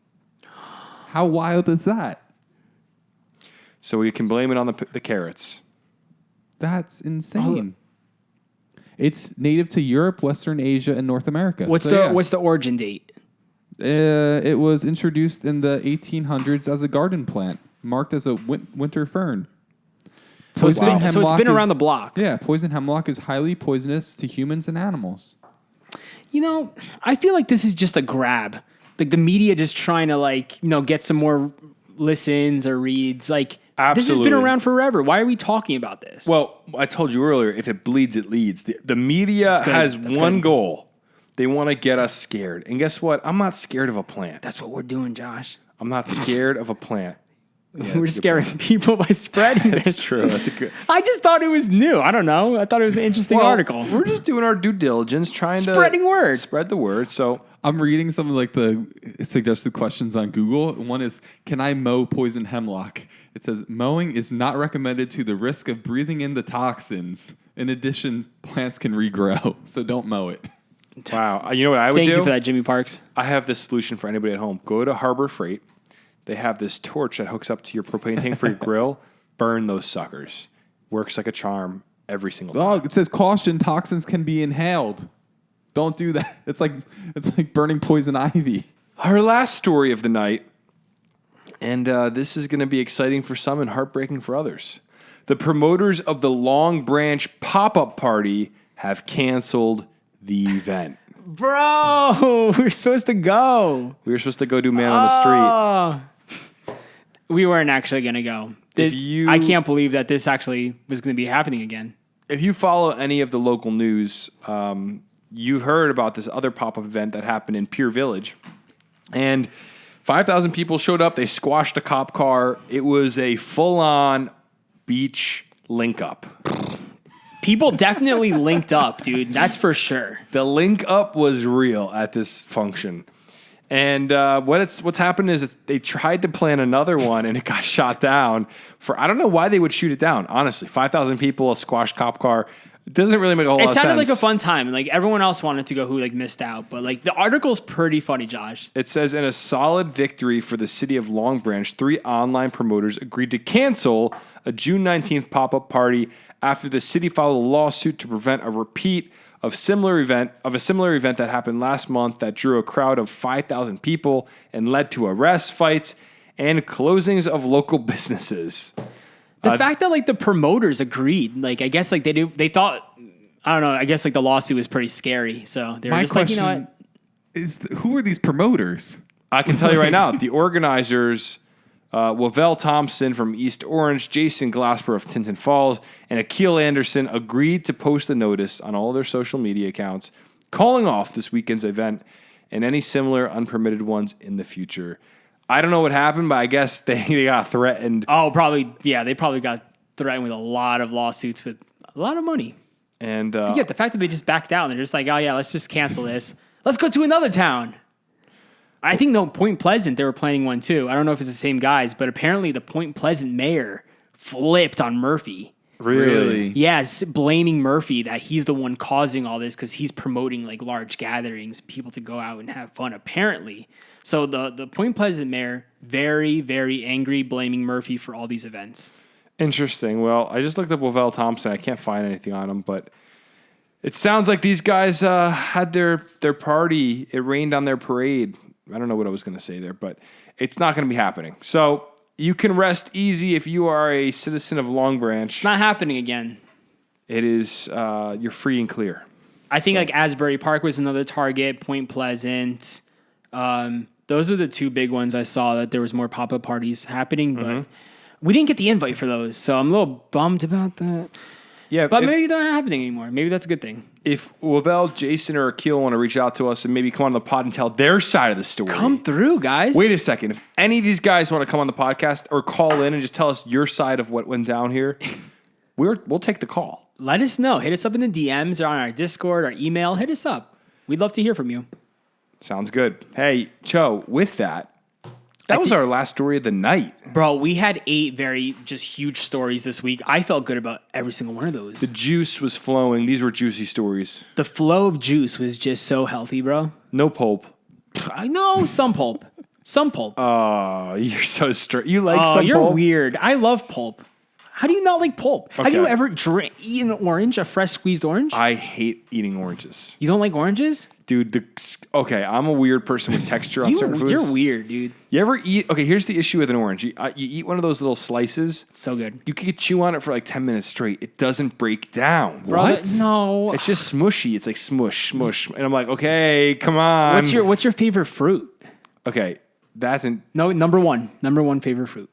How wild is that? So we can blame it on the carrots. That's insane. It's native to Europe, Western Asia, and North America. What's the origin date? It was introduced in the 1800s as a garden plant, marked as a winter fern. So it's been around the block. Yeah, poison hemlock is highly poisonous to humans and animals. You know, I feel like this is just a grab. Like the media just trying to get some more listens or reads. Like this has been Absolutely. around forever. Why are we talking about this? Well, I told you earlier, if it bleeds, it leads. The media good. has That's one good. goal. They want to get us scared. And guess what? I'm not scared of a plant. That's what we're doing, Josh. I'm not scared of a plant. We're scaring people by spreading That's this. true. That's a good. I just thought it was new. I don't know. I thought it was an interesting article. We're just doing our due diligence, trying Spreading to word. spread the word. So I'm reading some of like the suggested questions on Google. One is, can I mow poison hemlock? It says, mowing is not recommended to the risk of breathing in the toxins. In addition, plants can regrow, so don't mow it. wow, you know what I would Thank do? you for that, Jimmy Parks. I have this solution for anybody at home. Go to Harbor Freight. They have this torch that hooks up to your propane tank for your grill. Burn those suckers. Works like a charm every single time. Oh, it says caution, toxins can be inhaled. Don't do that. It's like burning poison ivy. Our last story of the night, and this is going to be exciting for some and heartbreaking for others. The promoters of the Long Branch pop-up party have canceled the event. Bro, we're supposed to go. We were supposed to go do Man on the Street. We weren't actually going to go. I can't believe that this actually was going to be happening again. If you follow any of the local news, you heard about this other pop-up event that happened in Pier Village. And 5,000 people showed up. They squashed a cop car. It was a full-on beach link-up. People definitely linked up, dude. That's for sure. The link-up was real at this function. And what's happened is that they tried to plan another one, and it got shot down. I don't know why they would shoot it down, honestly. 5,000 people, a squashed cop car. It doesn't really make a whole lot of sense. It sounded like a fun time. Like, everyone else wanted to go who, like, missed out. But, like, the article's pretty funny, Josh. It says, in a solid victory for the city of Long Branch, 3 online promoters agreed to cancel a June 19th pop-up party after the city filed a lawsuit to prevent a repeat of a similar event that happened last month that drew a crowd of 5,000 people and led to arrests, fights, and closings of local businesses. The fact that, like, the promoters agreed, like, I guess, like, they thought, I don't know, I guess, like, the lawsuit was pretty scary. So they were just like, you know what? Is who are these promoters? I can tell you right now, the organizers, Wavell Thompson from East Orange, Jason Glasper of Tinton Falls, and Akil Anderson agreed to post a notice on all their social media accounts calling off this weekend's event and any similar unpermitted ones in the future. I don't know what happened, but I guess they got threatened. Oh, probably. Yeah, they probably got threatened with a lot of lawsuits with a lot of money. And yeah, the fact that they just backed out and they're just like, oh, yeah, let's just cancel this. Let's go to another town. I think, no, Point Pleasant, they were planning one too. I don't know if it's the same guys, but apparently the Point Pleasant mayor flipped on Murphy. Really? Yes, blaming Murphy that he's the one causing all this because he's promoting like large gatherings, people to go out and have fun, apparently. So the Point Pleasant mayor, very, very angry, blaming Murphy for all these events. Interesting. Well, I just looked up Wavell Thompson. I can't find anything on him, but it sounds like these guys had their party. It rained on their parade. I don't know what I was going to say there, but it's not going to be happening. So you can rest easy if you are a citizen of Long Branch. It's not happening again. It is, you're free and clear. I think like Asbury Park was another target, Point Pleasant. Those are the 2 big ones I saw that there was more pop-up parties happening, but we didn't get the invite for those, so I'm a little bummed about that. Yeah, but maybe they're not happening anymore. Maybe that's a good thing. If Wavell, Jason, or Akil want to reach out to us and maybe come on the pod and tell their side of the story. Come through, guys. Wait a second. If any of these guys want to come on the podcast or call in and just tell us your side of what went down here, we'll take the call. Let us know. Hit us up in the DMs or on our Discord or email. Hit us up. We'd love to hear from you. Sounds good. Hey, Cho, with that was our last story of the night. Bro, we had 8 very just huge stories this week. I felt good about every single one of those. The juice was flowing. These were juicy stories. The flow of juice was just so healthy, bro. No pulp. I know, some pulp. Some pulp. Oh, you're so straight. You like some pulp? Oh, you're weird. I love pulp. How do you not like pulp? Okay. Have you ever eaten an orange, a fresh squeezed orange? I hate eating oranges. You don't like oranges? Dude, I'm a weird person with texture on certain foods. You're weird, dude. You ever eat... Okay, here's the issue with an orange. You eat one of those little slices. So good. You could chew on it for like 10 minutes straight. It doesn't break down. What? No. It's just smushy. It's like smush, smush. And I'm like, okay, come on. What's your favorite fruit? Okay, No, number one favorite fruit.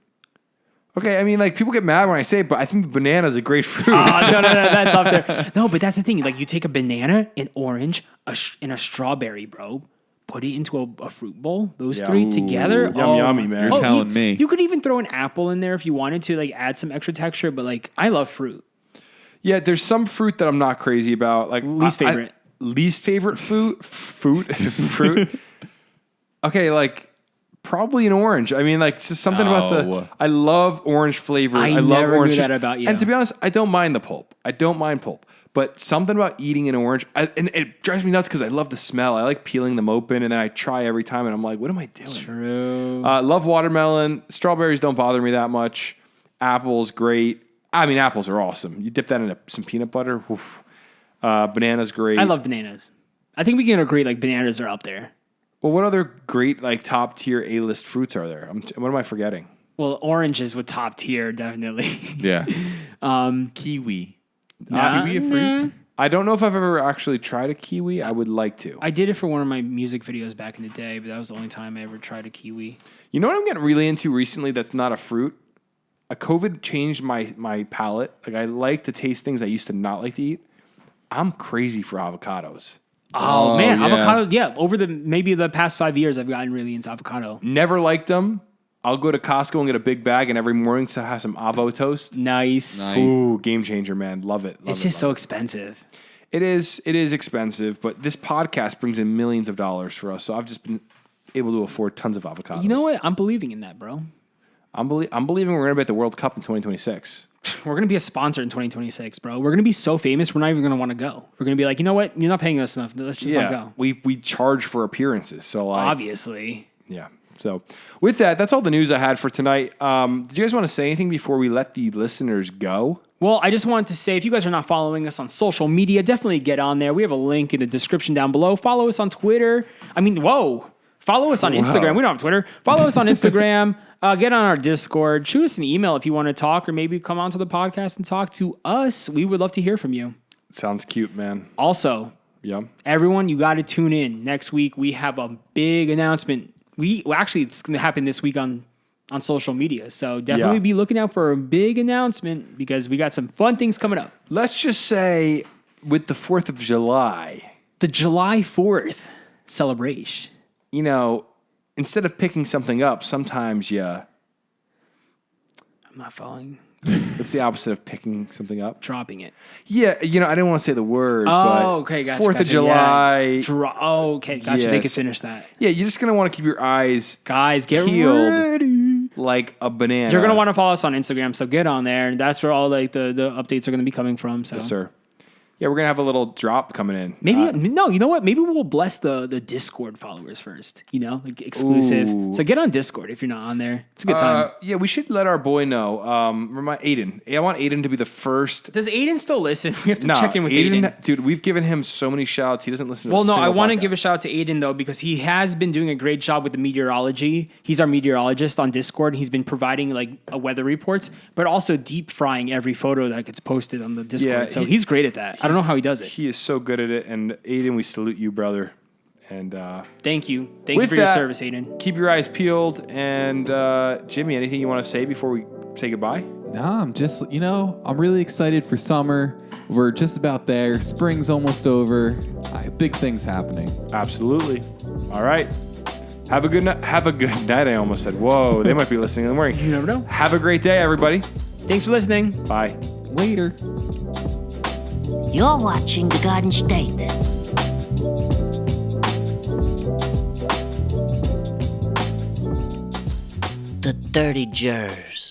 Okay, I mean, like, people get mad when I say it, but I think the banana is a great fruit. No, that's up there. No, but that's the thing. Like, you take a banana, an orange, and a strawberry, bro. put it into a fruit bowl. Those Yeah. three Ooh, together. yummy, man. You're telling me. You could even throw an apple in there if you wanted to, like add some extra texture. But like, I love fruit. Yeah, there's some fruit that I'm not crazy about. Like Least favorite. Least favorite fruit. Okay, like probably an orange. I mean, like just something about No. I love orange flavor. I love never knew orange that juice. about you. And to be honest, I don't mind the pulp. But something about eating an orange, and it drives me nuts because I love the smell. I like peeling them open, and then I try every time, and I'm like, what am I doing? True. Love watermelon. Strawberries don't bother me that much. Apples, great. I mean, apples are awesome. You dip that in some peanut butter. Oof. Bananas, great. I love bananas. I think we can agree like bananas are up there. Well, what other great like top tier A-list fruits are there? What am I forgetting? Well, oranges with top tier, definitely. Yeah. Kiwi. Is kiwi a fruit? I don't know if I've ever actually tried a kiwi. I would like to. I did it for one of my music videos back in the day, but that was the only time I ever tried a kiwi. You know what I'm getting really into recently that's not a fruit? COVID changed my palate. Like I like to taste things I used to not like to eat. I'm crazy for avocados. Oh man, yeah. avocado. Yeah, over maybe the past 5 years, I've gotten really into avocado. Never liked them. I'll go to Costco and get a big bag, and every morning to have some avo toast. Nice. Ooh, game changer, man. Love it. It's just so expensive. It is expensive, but this podcast brings in millions of dollars for us. So I've just been able to afford tons of avocados. You know what? I'm believing in that, bro. I'm believing we're going to be at the World Cup in 2026. We're going to be a sponsor in 2026, bro. We're going to be so famous, we're not even going to want to go. We're going to be like, you know what? You're not paying us enough. Let's just not go. We charge for appearances. So like, Obviously. yeah. So with that, that's all the news I had for tonight. Did you guys want to say anything before we let the listeners go? Well, I just wanted to say, if you guys are not following us on social media, definitely get on there. We have a link in the description down below. Follow us on Twitter. Follow us on Instagram. We don't have Twitter. Follow us on Instagram. Get on our Discord. Shoot us an email if you want to talk, or maybe come onto the podcast and talk to us. We would love to hear from you. Sounds cute, man. Also, Yeah. everyone, you got to tune in. Next week, we have a big announcement. It's going to happen this week on social media. So definitely be looking out for a big announcement because we got some fun things coming up. Let's just say with the 4th of July, The July 4th celebration. you know, instead of picking something up, sometimes I'm not following. it's the opposite of picking something up. Dropping it. Yeah, I didn't want to say the word. but Okay, gotcha. 4th of July. Yeah. Okay, gotcha. They Yes. can finish that. Yeah, you're just going to want to keep your eyes Guys, get Peeled. ready. like a banana. You're going to want to follow us on Instagram, so get on there. And that's where all like the updates are going to be coming from. So. Yes, sir. Yeah, we're going to have a little drop coming in. Maybe no, you know what? Maybe we'll bless the Discord followers first. Like exclusive. Ooh. So get on Discord if you're not on there. It's a good time. Yeah, we should let our boy know. Remind Aiden. I want Aiden to be the first. Does Aiden still listen? We have to No, check in with Aiden. Dude, we've given him so many shouts. He doesn't listen to Well, a no, I single want to podcast. give a shout out to Aiden, though, because he has been doing a great job with the meteorology. He's our meteorologist on Discord. He's been providing like weather reports, but also deep frying every photo that gets posted on the Discord. Yeah, So he's great at that. I don't know how he does it. He is so good at it. And Aiden, we salute you, brother. And Thank you. Thank you with for your that, service, Aiden. keep your eyes peeled. And Jimmy, anything you want to say before we say goodbye? Nah, I'm just, I'm really excited for summer. We're just about there. Spring's almost over. Big things happening. Absolutely. All right. Have a good night. Have a good night. I almost said, whoa, they might be listening in the morning. You never know. Have a great day, everybody. Thanks for listening. Bye. Later. You're watching The Garden State. The Dirty Jers.